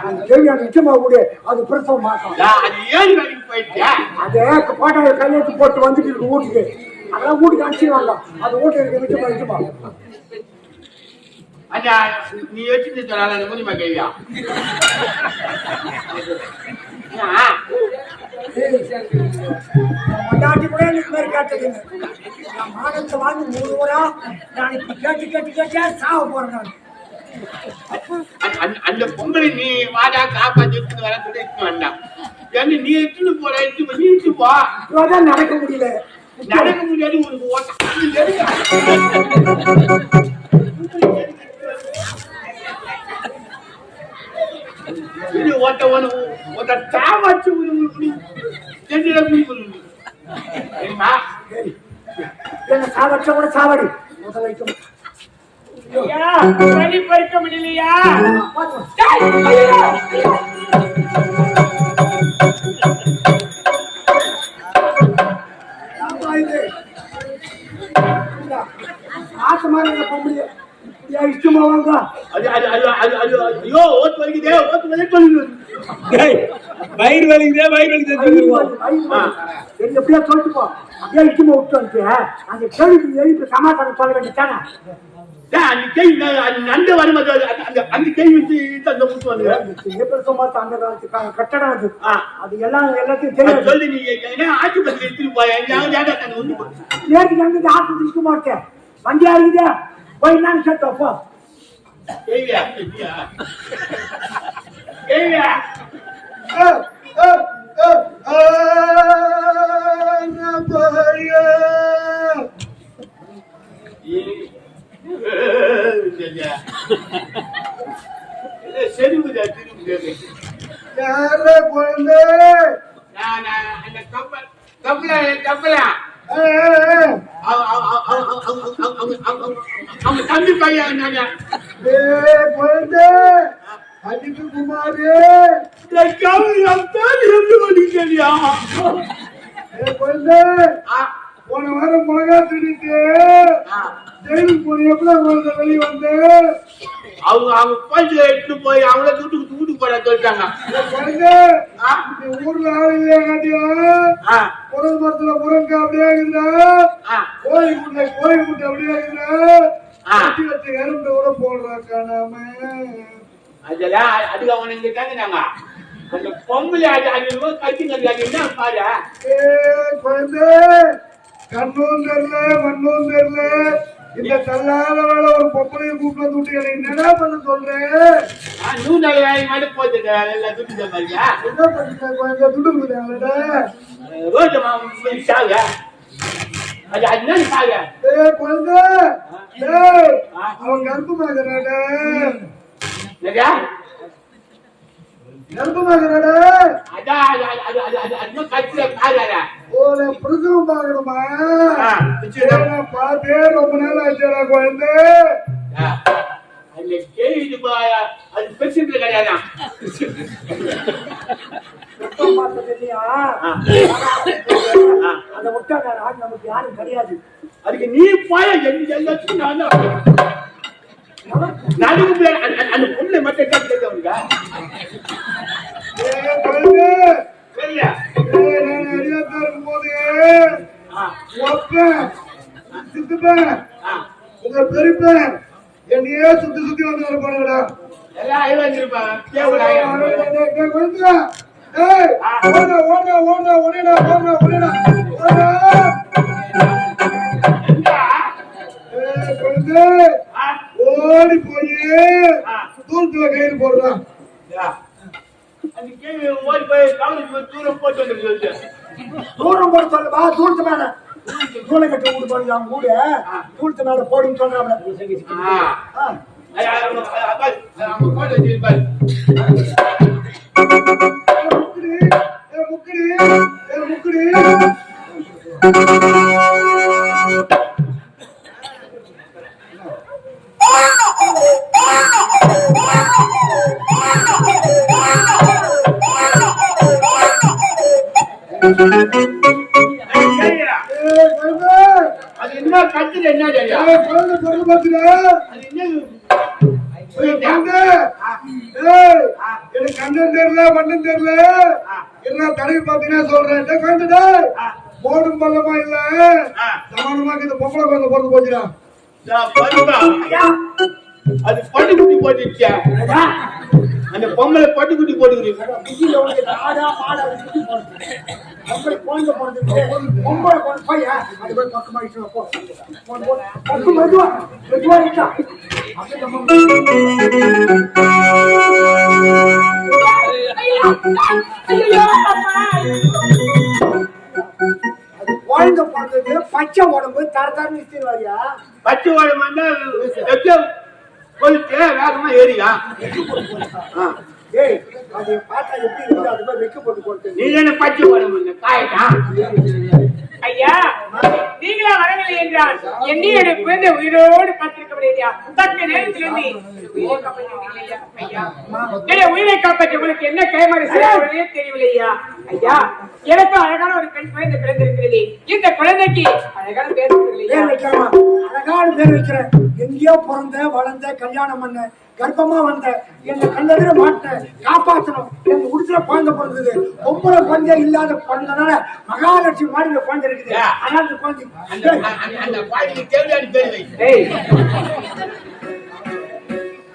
அந்த கேள்வி அந்த நிச்சயமா கூட அது பிரசவம் மாசம் அது ஏழு வேலைக்கு போயிட்டா அதே கோட்டாவை கையெழுத்து போட்டு வந்துட்டு இருக்கு வீட்டுக்கு. அதெல்லாம் வீட்டுக்கு அனுப்பிச்சிருவாங்க. அது வீட்டு இருக்கு நிச்சயமா நிச்சயமா. அண்ணா நீ வச்சுட்டு சொன்னால அந்த மூலிமா கேள்வியா கொண்டாட்டி கூட எனக்கு மாதிரி கேட்டது. நான் மாதத்தை வாங்கி 3 ஊரா நான் இப்ப கேட்டு கேட்டு கேட்டே சாவ போறேன். நான் அந்த பொங்கலை நீ வாடா காப்பாத்தி எடுத்துட்டு வர சொல்லி வேண்டாம். நீ எடுத்துட்டு போற நீ எடுத்து போ. நடக்க முடியல. நடக்க முடியாது ஒரு ஓட்டம் ஓட்ட தாவாச்சு சாவச்ச கூட சாவடி முதல் வைக்கும். வழி பறிக்க முடியலையா? இஷ்டமா வாங்க ஐயோ ஓட்டு வலிக்குதே ஓட்டு வயிறு வலிக்குதே வயிறு எப்படியா சொல்லிட்டு போ. அப்படியே இஷ்டமா விட்டு அந்த கேள்வி எழுப்பி சமாதானம் சொல்ல வேண்டியதானே. அந்த கேள்வி நந்த வரும்போது அந்த கேள்வி வச்சு அந்த முட்டு வந்து அந்த காலத்துக்கு கட்டடம் அது அது எல்லாத்தையும் தெரியும். சொல்லி நீங்க ஆட்சிபத்திரி எடுத்துட்டு போய் நேற்று எங்க ஆஸ்பத்திரி இருக்க மாட்டேன். வண்டியா இருக்குதே போய் என்னன்னு கேட்டோப்போ. கேள்வியா கேள்வியா அவங்க தம்பி பையன் அஜித் குமார் போன வாரம் மிளகா திடிட்டு ஜெயிலுக்கு போன எப்படி வெளியே வந்து அவங்க போயிட்டு எடுத்து போய் அவங்கள வீட்டுக்கு போட சொல்லிட்டாங்க. ஊர்ல ஆள் இல்லையா காட்டியா புறல் மரத்துல முருங்கா அப்படியே இருந்தா கோழி முட்டை அப்படியே இருந்தா வச்சு எறும்பு கூட போடுறா காணாம அதெல்லாம் அதுக்கு அவனை இங்க கேட்கிறாங்க. அந்த பொம்பளை கட்சி என்ன பாரு குழந்தை கண்ணும் தெரியல மண்ணும் தெரியல இந்த தள்ளாத வேலை ஒரு பொம்பளையை கூப்பிட்டு வந்து விட்டு எனக்கு என்னடா பண்ண சொல்றேன். மாதிரி போச்சு எல்லாம் துட்டு மாதிரியா என்ன பண்ண துட்டு கொடுத்தாங்கடா ரோஜ சாக அது அதுதான் சாக குழந்தை அவன் கருப்புமாகறாடா கருப்புமாகறாடா அதான் கட்சியில பாருடா ஒரு பிரசவம் பார்க்கணுமா பார்த்தே ரொம்ப நாள் ஆச்சுடா குழந்தை. அந்த கேள்வி அது பெருசுல கிடையாதா அந்த முட்டை நமக்கு யாரும் கிடையாது. அதுக்கு நீ போய எல்லாத்துக்கும் நான் நடுவு அந்த பொண்ணை மட்டும் கேட்க போது கேவலா ஓடி போய் தூரத்துல கயிறு போடுறான். அந்த கேள்வி ஓடி போய் காலேஜ் போய் தூரம் போட்டு வந்துருக்கு. தூரம் போட சொல்லுப்பா, தூரத்து மேல தூளை கட்டி வீடு போடுங்க, அவங்க வீடு தூரத்து மேல போடுன்னு சொல்றாங்க. முக்குடி அது என்ன கட்டுது என்ன தெரியா? குழந்தை பிறகு பார்த்துட அது என்ன எனக்கு கண்ணன் தெரியல மண்ணன் தெரியல என்ன தடவை பாத்தீங்கன்னா சொல்றேன். போடும் பள்ளமா இல்ல சமானமாக இந்த பொம்பளை குழந்தை பிறந்து போச்சுடா. அது பட்டுக்குட்டி போட்டுச்சா? அந்த பொம்பளை பட்டுக்குட்டி போட்டுக்கிறீங்க. குழந்தை பிறந்தது பச்சை உடம்பு தரத்தாரு நிறுத்திடுவாரியா? பச்சை உடம்பு வந்தா கொளுத்து வேகமா ஏறியா? ஏய், அது பார்த்தா எப்படி இருக்கு? அது மாதிரி வெக்க போட்டு கொடுத்து நீ என்ன பச்சை உடம்பு காயட்டான்? ஐயா, நீங்களா வரவில்லை என்றால் என்னையோட குழந்தை உயிரோடு பார்த்திருக்க முடியா? தக்க நேரத்திலிருந்து உயிரை காப்பாற்ற உங்களுக்கு என்ன கைமாறு செய்ய தெரியவில்லையா? ஐயா, எனக்கு அழகான ஒரு பெண் குழந்தை பிறந்திருக்கிறது. இந்த குழந்தைக்கு அழகான பேர் வைக்கலாமா? அழகான பேர் வைக்கிறேன். எங்கேயோ பிறந்த வளர்ந்த கல்யாணம் பண்ண கர்ப்பமா வந்த என்ன கண்ணெதிர மாட்டேன், காப்பாற்றணும். எங்க உடுத்துல குழந்தை பிறந்தது. ஒவ்வொரு குழந்தை இல்லாத பிறந்தனால மகாலட்சுமி மாதிரி குழந்தை இருக்குது. அதனால இந்த குழந்தை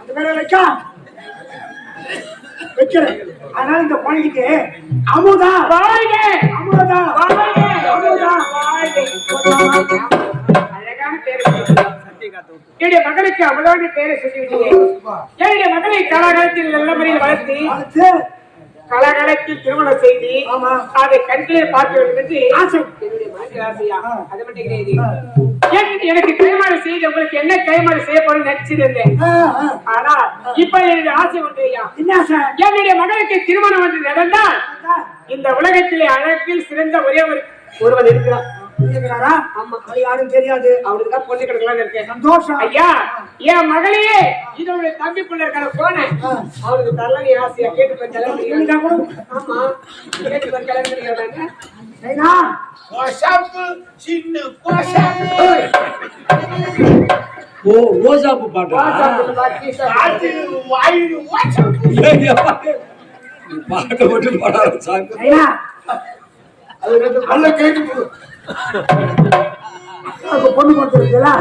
அந்த பேரை வைக்கா வைக்கிறேன். அதனால இந்த குழந்தைக்கு அமுதா அமுதா அமுதா அழகான பேர் என்னுடைய மகளுக்கு அவ்வளவு பேரை சொல்லிவிட்டேன். என்னுடைய மகளை காலகாலத்தில் நல்ல முறையில் வளர்த்து காலகாலத்தில் திருமணம் செய்து அதை கண்களில் பார்க்க வேண்டும் என்று ஆசை. என்னுடைய மனதில் ஆசையா? அது மட்டும் கிடையாது. எனக்கு கைமாறு செய்து உங்களுக்கு என்ன கைமாறு செய்யப்படும் நினைச்சிருந்தேன். ஆனா இப்ப என்னுடைய ஆசை ஒன்றையா, என்னுடைய மகளுக்கு திருமணம் ஒன்று நடந்தால் இந்த உலகத்திலே அழகில் சிறந்த ஒரே ஒருவன் இருக்கிறான். யாரும் தெரியாது. அவனுக்கு தான் பொண்ணு கிடைக்கலாம் இருக்கேன். சந்தோஷம் ஐயா, என் மகளையே இதோட தம்பி பிள்ளை இருக்கிற போனேன். அவனுக்கு தரலாம் ஆசையா கேட்டு போய் கல்யாணம். ஆமா, கேட்டு போய் கல்யாணம். ஓசாப்பு பாட்டா பாட்டை மட்டும் பாடாத சாமி. நல்ல கேட்டு பொண்ணு கொடுத்துருக்கீங்களா?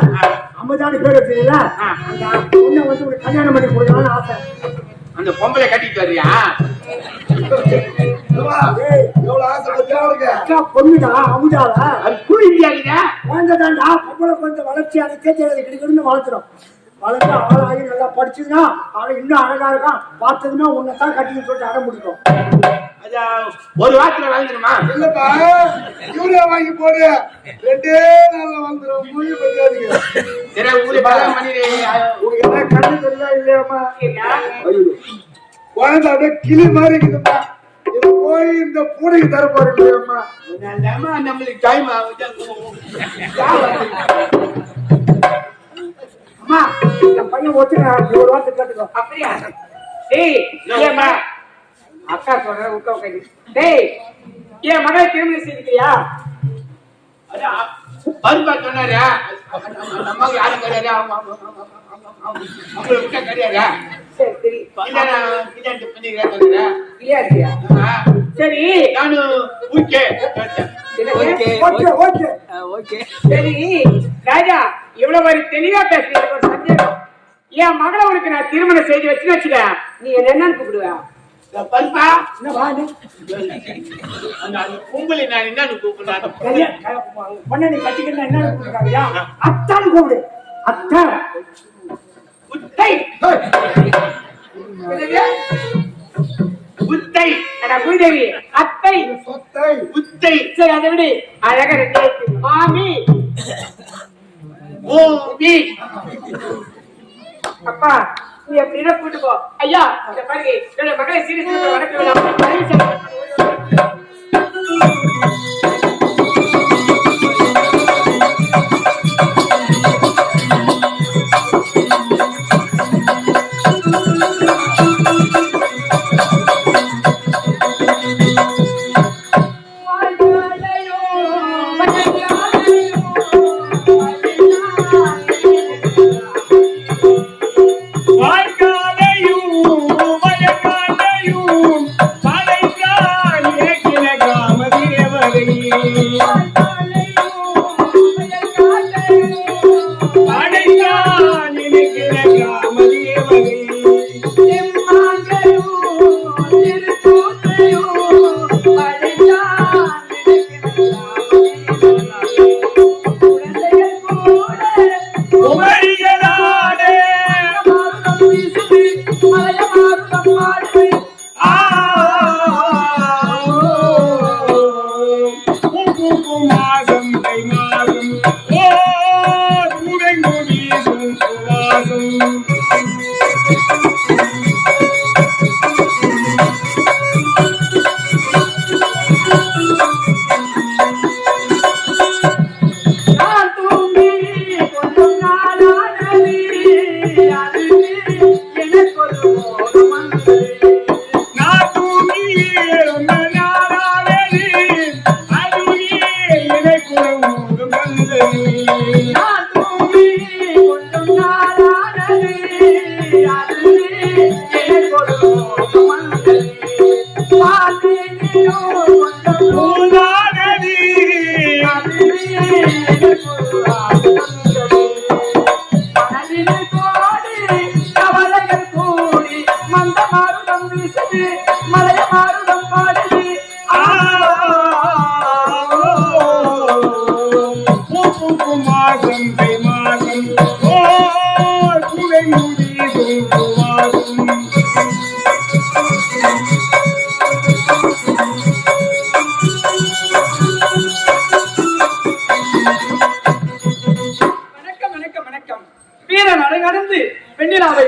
அம்மதான பேர் வச்சுங்களா? அந்த பொண்ணை வந்து ஒரு கல்யாணம் பண்ணி கொடுக்கலாம்னு ஆசை. அந்த பொம்பளை கட்டிட்டு வரியா? எவ்வளவு ஆசை பொண்ணுடா அமுதாவா? அது கூலிங்கா? குழந்தைதான்டா. பொம்பளை கொஞ்சம் வளர்ச்சி அதை தேர்ச்சி கிடைக்கணும்னு வளர்த்துறோம். வளர்த்து ஆளாகி நல்லா படிச்சதுன்னா அவன் இன்னும் அழகா இருக்கான். பார்த்ததுன்னா உன்னைத்தான் கட்டின்னு சொல்லிட்டு அடம் முடிக்கும். ஒரு வாரத்துல வாங்கிடுமா? இல்லப்பா, யூரியா வாங்கி போடு, 2 நாள்ல வந்துடும். மொழி பத்தியாதுங்க. சரி, ஊரே பலம் பண்ணிடுறேன். என்ன கண்ணு தெரியல இல்லையாமா? குழந்தை அப்படியே கிளி மாதிரி இருக்குதுப்பா. இது போய் இந்த பூனைக்கு தர போறேன். நம்மளுக்கு டைம் அம்மா, என் பையன் ஒத்துக்கிறான். ஒரு வார்த்தை கேட்டுக்கோ. அப்படியா? டேய், ஏமா அக்கா சொல்ற உட்கா உட்காந்து. டேய், என் மகளை திருமணம் செய்திருக்கியா? பருப்பா சொன்னாரு. அம்மாவுக்கு யாரும் கிடையாது. அவங்களை விட்டா கிடையாது. சரி சரி, சரி, நானும் ஓகே. சரி ராஜா, இவ்வளவு தெளிவா பேசுறீங்க. ஒரு சந்தேகம். என் மகளை உனக்கு நான் திருமணம் செய்து வச்சுக்க, நீ என்னன்னு கூப்பிடுவேன்? பல்பா என்ன வாடு அந்த கும்பலி நான் என்னன்னு கூப்பிடுறேன்? பொண்ணை நீ கட்டிக்கிட்டா என்ன கூப்பிடுறாங்கயா? அத்தான் கூப்பிடு. அத்தான் உத்தை உத்தை குருதேவி அத்தை சொத்தை உத்தை. சரி அதை விடு, அழகா ரெண்டு மாமி ஓமி. அப்பா நீ எப்படின்னா கூட்டு போ. ஐயா இந்த பாருங்க, என்னோட மகளை சீரியஸ் வணக்கம் வேணாம்.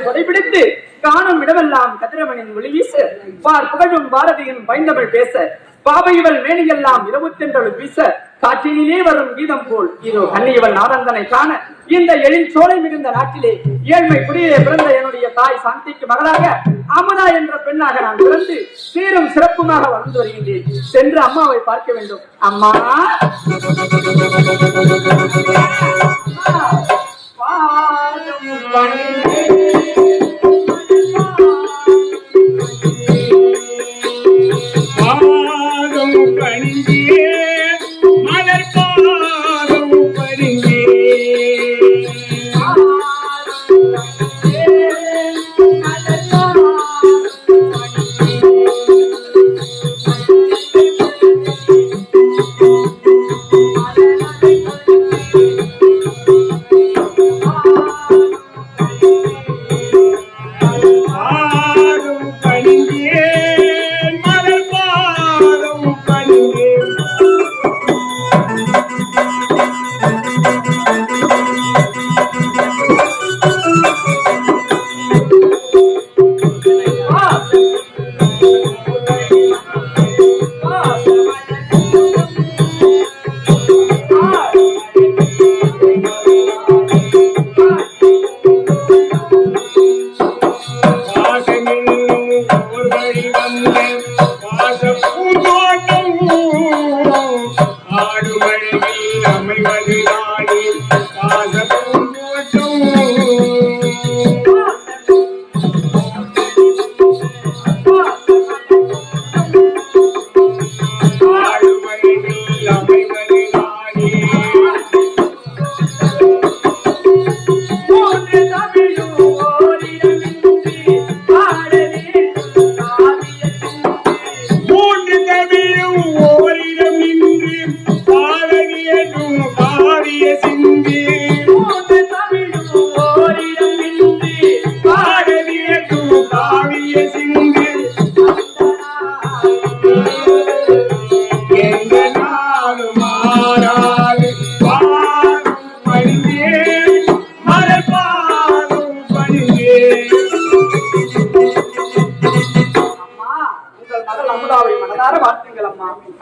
கொடைபிடித்து காணும் இடமெல்லாம் கதிரவனின் ஒளி வீச பார் புகழும் பாரதியின் பைந்தமிழ் பேச பாவையவள் மேனியெல்லாம் இரவுத்தென்றல் வீச காற்றினிலே வரும் கீதம் போல் இதோ கண்ணியவள் நாரந்தனை காண இந்த எழில் சோலை மிகுந்த நாட்டிலே ஏழ்மை குடியிலே பிறந்த என்னுடைய தாய் சாந்திக்கு மகளாக அமுதா என்ற பெண்ணாக நான் பிறந்து சீரும் சிறப்புமாக வளர்ந்து வருகின்றேன். சென்று அம்மாவை பார்க்க வேண்டும். அம்மா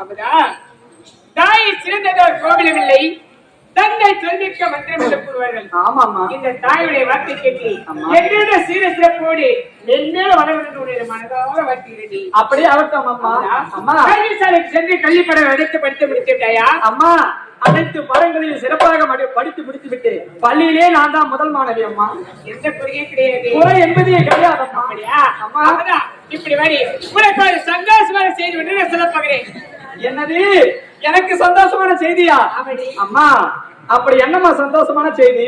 அப்பதான் தாயை சிறந்ததோர் கோவிலும் இல்லை, தந்தை சொல்மிக்க மந்திரம் என்று கூறுவார்கள். ஆமாமா. இந்த தாயுடைய வார்த்தை கேட்டு என்னோட சீர சிறப்போடு மென்மேல வளர்ந்து மனதாக வார்த்தைகிறேன். அப்படியே ஆகட்டும் அம்மா. அம்மா கல்விசாலைக்கு சென்று கல்விப்படம் எடுத்து படித்து முடித்து விட்டாயா? அம்மா, அனைத்து படங்களையும் சிறப்பாக படித்து முடித்து விட்டு பள்ளியிலே நான் தான் முதல் மாணவி அம்மா. எந்த குறையே கிடையாது. குறை என்பதே கிடையாது அம்மா. அப்படியா? அம்மா இப்படி வரி உனக்கு ஒரு சந்தோஷமான செய்தி ஒன்று நான் சொல்ல போகிறேன். என்னது? எனக்கு சந்தோஷமான செய்தியா? அம்மா, அப்படி என்னம்மா சந்தோஷமான செய்தி?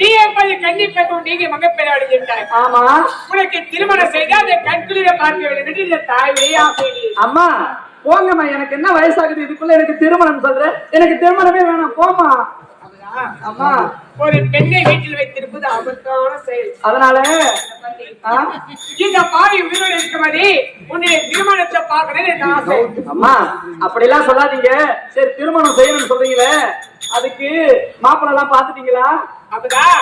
நீ எப்போது கண்டிப்பாக நீங்க மகப்பேறு அடைஞ்சிருந்தாய். ஆமா. உனக்கு திருமணம் செய்து அதை கண்குளிர பார்க்க வேண்டும் என்று இந்த தாயுடைய ஆசை. அம்மா போங்கம்மா, எனக்கு என்ன வயசாகுது, இதுக்குள்ள எனக்கு திருமணம் சொல்றேன். எனக்கு திருமணமே வேணாம், போமா. அம்மா, ஒரு பெண்ணை வீட்டில் வைத்திருப்பது ஆபத்தான செயல். அதனால இந்த பாவி உயிரோடு இருக்கும்போது உன்னுடைய திருமணத்தை பார்க்கணும் என்ற ஆசை. அம்மா அப்படிலாம் சொல்லாதீங்க. சரி, திருமணம் செய்யணும்னு சொல்றீங்களே, அதுக்கு மாப்பிள்ளை எல்லாம் பாத்துட்டீங்களா? அப்பதான்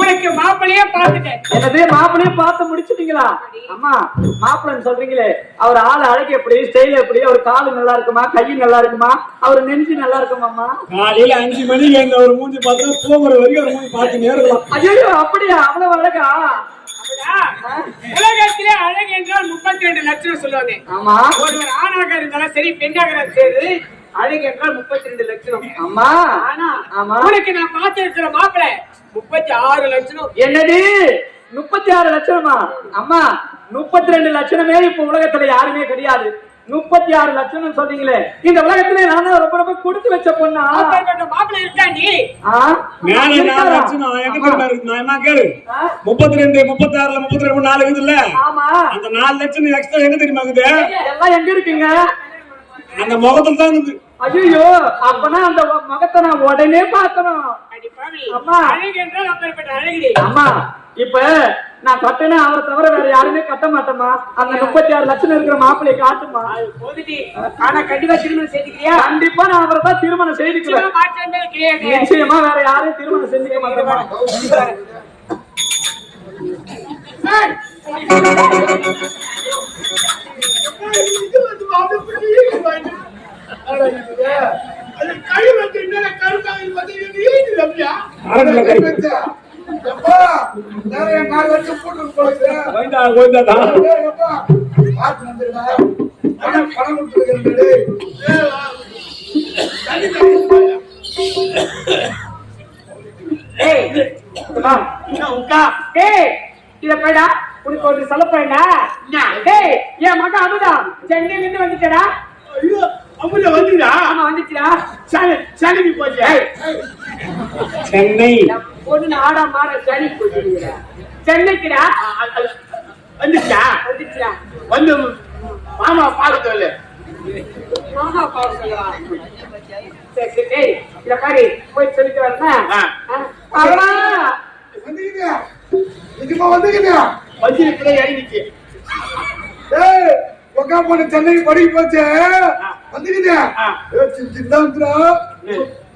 உனக்கு மாப்பிள்ளையே பார்த்துட்டேன். என்னது, மாப்பிள்ளையே பார்த்து முடிச்சுட்டீங்களா? அம்மா, மாப்பிள்ளைன்னு சொல்றீங்களே, அவர் ஆள் அழகு எப்படி, ஸ்டைல் எப்படி, அவர் காலு நல்லா இருக்குமா, கை நல்லா இருக்குமா, அவர் நெஞ்சு நல்லா இருக்குமா? அம்மா, காலையில 5 மணிக்கு எங்க ஒரு மூஞ்சி பார்த்தா போகிற வரைக்கும் ஒரு மூஞ்சி பார்த்து நேரலாம். ஐயோ, அப்படியா? அவ்வளவு அழகா? உலகத்திலே அழகு என்றால் 32 லட்சம் சொல்லுவாங்க. ஆமா. ஒருவர் ஆணாக இருந்தாலும் சரி, பெண்ணாக சரி, அழகு என்றால் 32 லட்சம். அம்மா, ஆனா ஆமா, உனக்கு நான் பார்த்து இருக்கிற மாப்பிள்ளை 36 லட்சம். என்னது, 36 லட்சமா? அம்மா, 32 லட்சமே இப்ப உலகத்துல யாருமே கிடையாது. 36 லட்சம் சொல்றீங்களே, இந்த உலகத்துல நான் ரொம்ப ரொம்ப கொடுத்து வச்ச பொண்ணா? மாப்பிள்ளை இருக்காண்டி மேல 4 லட்சம் எங்க தெரியுமா இருக்கு? நான் என்ன கேளு, 32 36ல 32 4 இருக்குதுல்ல? ஆமா. அந்த 4 லட்சம் எக்ஸ்ட்ரா எங்க தெரியுமா இருக்குது? எல்லாம் எங்க இருக்குங்க? அந்த முகத்துல தான் இருக்குது. ஐயோ, அப்பனா அந்த முகத்தை நான் உடனே பார்க்கணும். அம்மா, அழகு என்றால் அப்பேற்பட்ட அழகு. அம்மா, இப்ப நான் கட்டினா அவரை தவிர வேற யாருமே கட்ட மாட்டேமா. அந்த 36 லட்சம் இருக்கிற மாப்பிள்ளையை காட்டுமா? ஆனா கண்டிப்பா திருமணம் செய்துக்கிறியா? கண்டிப்பா நான் அவரை தான் திருமணம் செய்துக்கிறேன். நிச்சயமா வேற யாரையும் திருமணம் செஞ்சுக்க மாட்டேமா. இத போய்டா, உனக்கு ஒரு சொல்ல போயிடா. என் மகன் அமுதா சென்னையில இருந்து வந்துட்டா. அமுதா வந்துடா? ஆமா, வந்துச்சுடா. சென்னைக்கு போச்சு. சென்னை பொண்ணு ஆடா மாட சனி போச்சுடா. சென்னைக்குடா வந்துச்சா? வந்துச்சுடா. வந்து மாமா பாக்கல. மாமா பாக்க சொல்லவா? சரி சரி, இத பாரு, போய் சொல்லிட்டு வரேன். அம்மா வந்துக்கிங்க, இதுமா வந்துக்கிங்க. வஞ்சிருக்கிறே இறங்கிச்சு. ஏய், உக்கா பொண்ணு சென்னைக்கு படிக்க போச்சு. வந்துக்கிங்க. சிந்தாந்திரா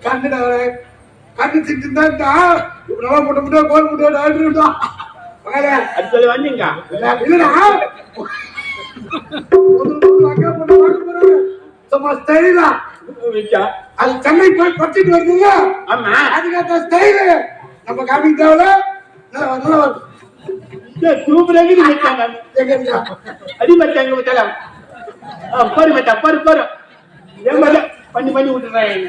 கண்டுடா, கண்டு சிந்தாந்தா இப்ப நல்லா முட்டை முட்டை கோல் முட்டை ஆடுறா. அது சொல்லி வந்தீங்க இல்லடா, அக்கா பொண்ணு பார்க்க போறேன். சும்மா ஸ்டைலா அது சென்னை போய் படிச்சுட்டு வருதுல்ல? ஆமா, அதுக்கு ஸ்டைலு நம்ம காமிக்க தேவையில்ல. அடி மச்சாங்க பாரு மச்சா, பாரு பாரு பண்ணி பண்ணி விட்டுறேன்.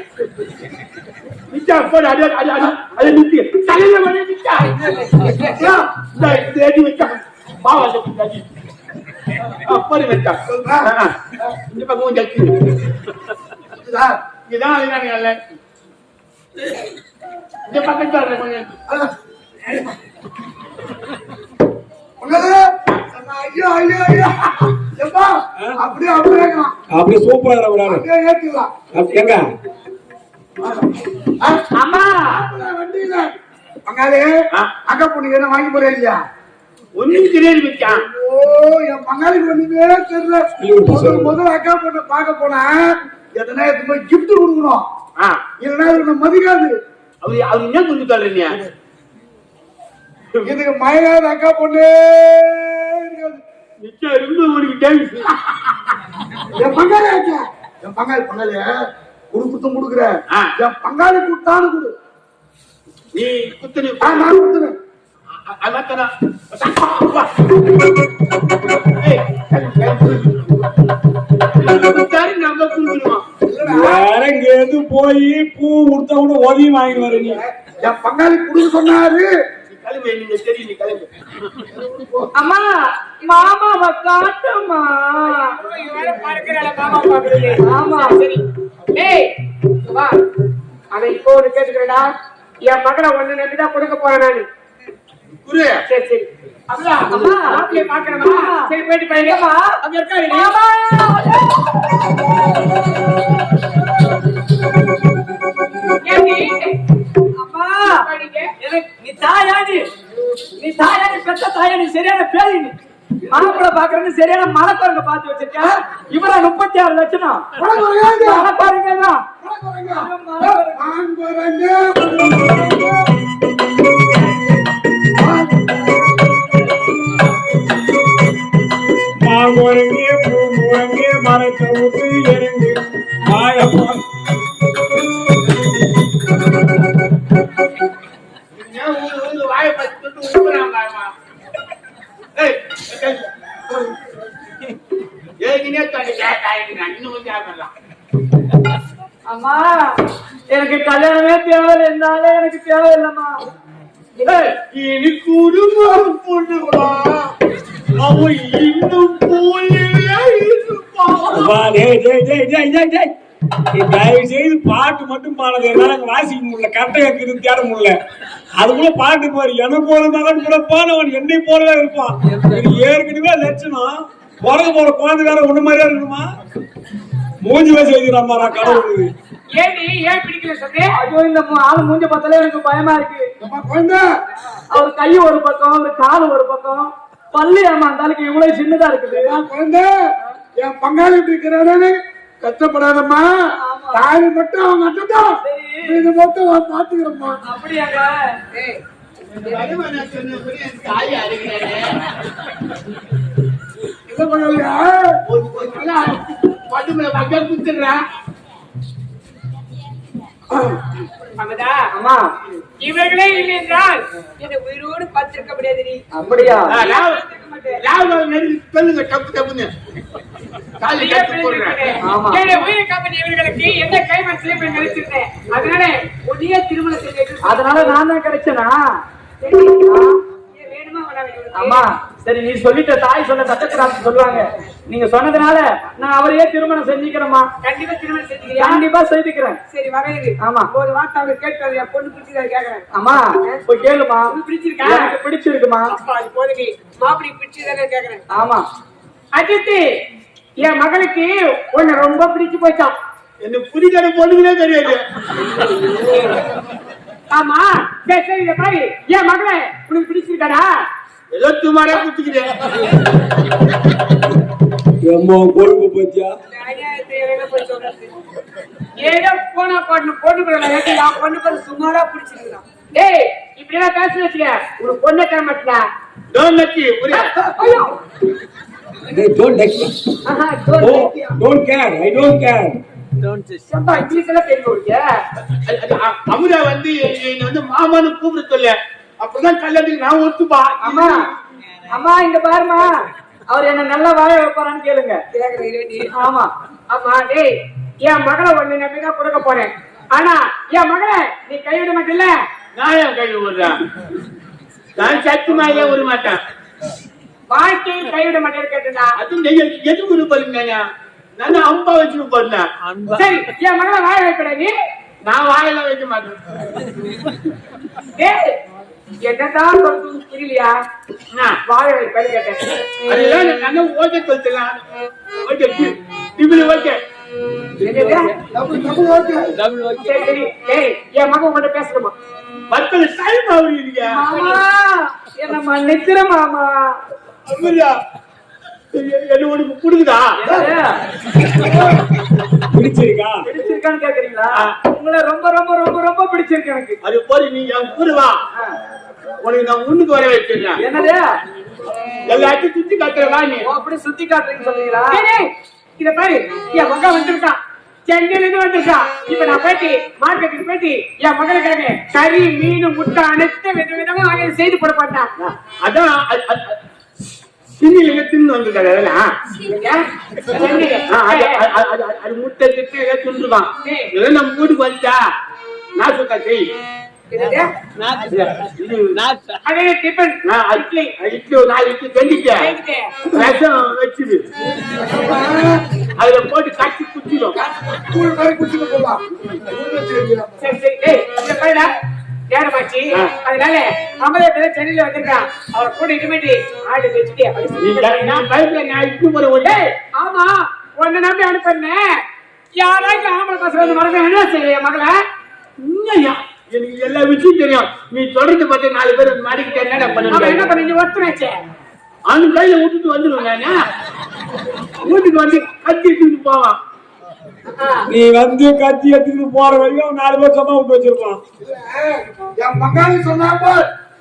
நிச்சா போடு, அடி அடி அடி அதை நிறுத்தி தலையில பண்ணி நிச்சா தேடி வச்சா பாவா பாரு மச்சா. இந்த பக்கம் கொஞ்சம் இதான் இல்ல, இந்த பக்கம் சொல்றேன் கொஞ்சம். ஐயோ ஐயோ ஐயோ, அப்படியே அப்படியே அப்படியே சூப்பரா ஏற்றுக்கலாம். எங்க அம்மா, வண்டியில பங்காளி அக்கா பொண்ணு என்ன வாங்கி போறேன் இல்லையா? ஒன்னும் தெரியாது மச்சான். ஓ, என் பங்காளிக்கு ஒண்ணுமே தெரியல. முதல்ல அக்கா பொண்ணு பார்க்க போனா எத்தனை போய் கிஃப்ட் கொடுக்கணும், இல்லைன்னா இவனை மதிக்காது. அவரு என்ன கொஞ்சம் சொல்றீங்க? இதுக்கு மயிலாத அக்கா பொண்ணு இருக்காது. நிச்சயம் இருந்து உனக்கு டேவிஸ் என் பங்காளி ஆச்சா என் பங்காளி குடுக்குத்தும் கொடுக்குற என் பங்காளி கொடுத்தான்னு கொடு நீ குத்துரு நான் கொடுத்துறேன் நம்ம குடுக்கணுமா வேற எங்கேயாவது போய் பூ கொடுத்த கூட உதவி வாங்கி வர நீ என் பங்காளி கொடுக்க சொன்னாரு கிளம்பு நீங்க சரி நீ கிளம்பு அம்மா மாமாவை காட்டுமா மாமா பாக்குறது ஆமா சரி ஏய் வா அதை இப்போ ஒரு கேட்டுக்கிறேன்டா என் மகளை ஒண்ணு நம்பிதான் கொடுக்க போறேன் நானு குரு சரி சரி அம்மா அம்மா. மாப்பிள்ளைய பாக்கணுமா சரி போயிட்டு போயிடு அம்மா. அங்க இருக்காரு மாமா அம்மா எனக்கு நீ தாயாடி பெத்த தாயாடி சரியான பேரு நீ மாப்பிள்ள பாக்குறேன்னு சரியான மலைக்குரங்க பார்த்து வச்சிருக்க இவர 36 லட்சம் மலைக்குரங்க தான் மாங்குரங்கே பூங்குரங்கே மரத்தை விட்டு இறங்கு மாயப்பா வாயை பத்தி அம்மா எனக்கு கல்யாணமே தேவையில்லைன்னாலே எனக்கு தேவையில்லைம்மா இனி குடும்பம் பொண்ணுடா அவன் இன்னும் போலே தயவு செய்து பாட்டு மட்டும் பாடுறது என்னால வாசிக்க முடியல கரெக்டா இருக்குது தேட முடியல அதுக்குள்ள பாட்டு பாரு எனக்கு ஒரு மகன் பிறப்பானவன் என்னை போலவே இருப்பான் இது ஏற்கனவே லட்சணம் பிறகு போற குழந்தை வேற ஒண்ணு மாதிரியா இருக்குமா மூஞ்சிவே செய்துறாமா நான் கடவுள் ஏடி ஏன் பிடிக்கல சொல்லு ஐயோ இந்த ஆளு மூஞ்ச பார்த்தாலே எனக்கு பயமா இருக்கு குழந்தை அவர் கை ஒரு பக்கம் அவர் கால் ஒரு பக்கம் பல்லு ஏமா அந்த ஆளுக்கு இவ்வளவு சின்னதா இருக்குது குழந்தை என் பங்காளி இப்படி இருக்கிறாரு கஷ்டப்படாதம்மா தாலி மட்டும் அவங்க அட்டதான் இது மட்டும் அவன் பாத்துக்கிறம்மா அப்படியாங்க தாய் அறிகிறேன் இல்ல பங்காளியா பட்டுமலை பக்கம் குத்துடுறேன் அம்மதா அம்மா இவர்களே இல்லை என்றால் என்னை உயிரோடு பார்த்திருக்க முடியாது நீ அப்படியா சொல்லுங்க தப்பு தப்புன்னு காலி கட்டு போடுறேன் ஆமா. உயிரை காப்பது இவர்களுக்கு என்ன கைவன் செய்ய நினைச்சிருந்தேன் அதனால உன்னையே திருமணம் செய்ய அதனால நான் தான் கிடைச்சனா வேணுமா வேணாமா அம்மா சரி நீ சொல்லிட்ட தாய் சொல்ல சட்டத்திராசு சொல்லுவாங்க நீங்க சொன்னதுனால நான் அவரையே திருமணம் செஞ்சுக்கிறேம்மா கண்டிப்பா திருமணம் செஞ்சுக்கிறியா கண்டிப்பா செய்துக்கிறேன் சரி வகையுது ஆமா. ஒரு வார்த்தை அவங்க கேட்கறது என் பொண்ணு பிடிச்சிருக்கா கேக்குறேன் அம்மா போய் கேளுமா பிடிச்சிருக்கா எனக்கு பிடிச்சிருக்குமா அப்பா அது போதும் மாப்பிளை பிடிச்சிருக்காங்க கேக்குறேன் ஆமா அஜித்து என் மகளுக்கு உன்னை ரொம்ப பிடிச்சு போச்சான் எனக்கு புரிக்கிற பொண்ணுங்களே தெரியாது ஆமா சரி சரி இத பாரு என் மகளே உனக்கு பிடிச்சிருக்காடா ஏதோ சுமாரா குத்துக்கிறேன் எம்மோ கொழுப்பு பத்தியா ஏதோ போனா பாட்டு பொண்ணு பொண்ணு பேரு சுமாரா பிடிச்சிருக்கான் டேய் இப்படி எல்லாம் பேச வச்சுக்க உனக்கு பொண்ணை தர மாட்டா டோன் நக்கி ஐயோ don't care I don't care Samba English எல்லாம் தெரியும் உனக்கு அமுதா வந்து என்னை வந்து மாமான்னு கூப்பிட சொல்ல அப்பதான் கல்யாணத்துக்கு நான் ஒத்துப்பா அம்மா அம்மா இங்க பாருமா அவர் என்ன நல்லா வாழ வைப்பாரான்னு கேளுங்க ஆமா ஆமா டேய் என் மகளை ஒண்ணு நம்பிதான் கொடுக்க போறேன் ஆனா என் மகளை நீ கைவிட மாட்டல நான் ஏன் கை விடுறேன் நான் சத்துமாயே விட மாட்டேன் வாழ்க்கையில் கைவிட மாட்டேன்னு கேட்டுடா அது எது விருப்பம் நான் அம்பா வச்சு போறேன் சரி என் மகளை வாழ வைப்பட நீ நான் வாயில வைக்க மாட்டேன் டேய் என்னதான் சொல்றது புரியலையா வாழ வைப்பேன்னு கேட்டேன் அதெல்லாம் நல்லா ஓகே சொல்லிடலாம் ஓகே இப்படி ஓகே சரி சரி டேய் என் மகன் உங்கள்கிட்ட பேசணுமா 10 டைம் ஆகுறீங்க மாமா என்ன மன்னிச்சிரு மாமா அப்படியா என்ன உனக்கு புடுங்குதா பிடிச்சிருக்கா பிடிச்சிருக்கான்னு கேக்குறீங்களா உங்களை ரொம்ப ரொம்ப ரொம்ப ரொம்ப பிடிச்சிருக்கு எனக்கு அது போய் நீ என் கூட வா உனக்கு நான் முன்னுக்கு வர வச்சிடறேன் என்னது எல்லாத்தையும் சுத்தி காட்டுறவா நீ ஓ, அப்படி சுத்தி காட்டுறீங்கன்னு சொல்றீங்களா? டேய், இத பாரு என் மகன் வந்திருக்கான், சென்னையில இருந்து வந்திருக்கான். இப்ப நான் போயிட்டு மார்க்கெட்டுக்கு போயிட்டு என் மகளுக்காக கறி மீன் முட்டை அனைத்து விதவிதமா வாங்கி செய்து போட மாட்டான். அதான் சின்னில தின்னு வந்துட்டாரு அது முட்டை திட்டு ஏதோ தின்றுதான் ஏதோ நம்ம வீட்டுக்கு வந்துட்டா நான் சொல்ல செய் அதே டிபன் இட்லி ஒரு 4 இட்லி கண்டிக்க ரசம் வச்சுது அதுல போட்டு காய்ச்சி குச்சிடும் கூழ் மாதிரி குடிச்சுட்டு போலாம். சரி சரி. ஏய், இங்க பாருடா, நேரமாச்சு. அதனால அமரே பேர சென்னையில வந்திருக்கான். அவரை கூட இனிமேட்டு ஆடு வச்சுட்டு நான் பயப்பட நான் இட்லி போற ஒரு ஆமா உன்னை நம்பி அனுப்புறேன். யாராச்சும் ஆம்பளை பசங்க வந்து மறந்து என்ன செய்ய மகளை? உண்மையா எனக்கு எல்லா விஷயம் தெரியும் நீ சொல்றது பார்த்து 4 பேர் மாடிக்கிட்ட என்ன அவன் பண்ண என்ன பண்ணி ஒத்துனாச்சே? அவனு கையில விட்டுட்டு வந்துடுவேன் நானு வீட்டுக்கு வந்து கத்தி எடுத்துட்டு போவான் நீ வந்து கத்தி எடுத்துட்டு போற வரைக்கும் 4 பேர் சும்மா விட்டு வச்சிருப்பான். என் மகானி சொன்னாப்ப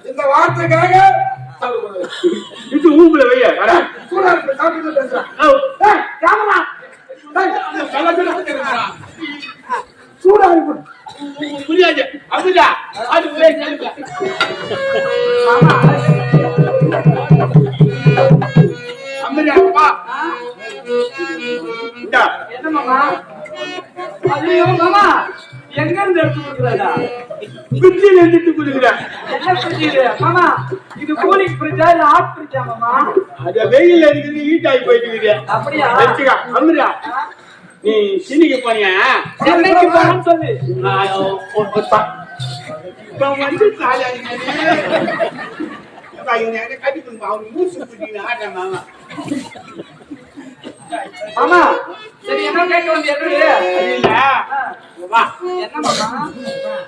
இந்த வார்த்தைக்காக இது ஊம்புல வைய வர சூடா இருக்கு சாப்பிட்டு பேசுறேன். சூடா இருக்கு புரியாது அப்படியா அது ஒரே கேளுங்க அம்மையாப்பா இந்தா என்ன மாமா? ஐயோ மாமா, எங்க இருந்து எடுத்து கொடுக்குறாடா? பிச்சில எடுத்து கொடுக்குறேன் என்ன ஃப்ரிட்ஜ் இது மாமா? இது கூலிங் ஃப்ரிட்ஜா இல்ல ஹாட் ஃப்ரிட்ஜா மாமா? அது வெயில்ல இருக்குது ஹீட் ஆகி போயிட்டு இருக்குது அப்படியா? வச்சுக்கா அம்மையா நீ சினிக்கு போனியா சென்னைக்கு போறேன்னு சொல்லு. இப்ப வந்து மாமா சரி, என்ன கேட்க வந்து என்ன மாமா?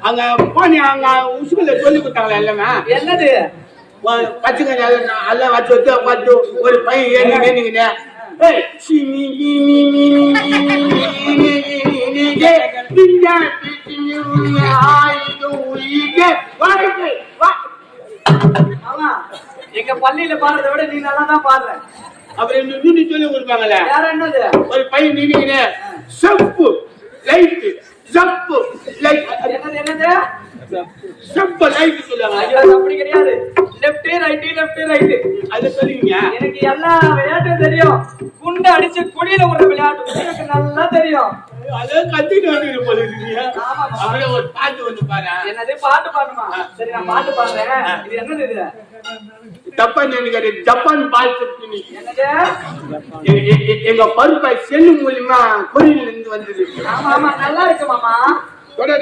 அங்க போனியா அங்க உசுக்குள்ள சொல்லி கொடுத்தாங்களா எல்லாமே என்னது? பச்சுங்க எல்லாம் வச்சு வச்சு பார்த்து ஒரு பையன் ஏறி வேணுங்கண்ணே மாமா, எங்க பள்ளியில பாடுறதை விட நீ நல்லா தான் பாடுற. அப்புறம் சொல்லி கொடுப்பாங்கல்ல வேற என்னது? ஒரு பையன் நின்னுங்கண்ணே செப்பு லைட் ஜப்பு லைட் என்னது என்னது? செப்பு லைட் சொல்லுவாங்க ஐயோ, அப்படி கிடையாது. Left right. அது சொல்லுவீங்க எனக்கு எல்லா விளையாட்டும் தெரியும். குண்டு அடிச்சு குடியில விடுற விளையாட்டு எனக்கு நல்லா தெரியும். அதை கத்திட்டு வந்து போல இருக்கீங்க ஆமா மாமா. அப்படியே ஒரு பாட்டு வந்து பாரு என்னது பாட்டு பாடுமா? சரி, நான் பாட்டு பாடுறேன். இது என்னது இது? தப்பா நினைக்காது ஜப்பான் பால் சட்னி என்னது? எங்க பருப்பை செல்லு மூலியமா கொரியில இருந்து வந்தது ஆமா ஆமா, நல்லா இருக்கு மாமா. தொடர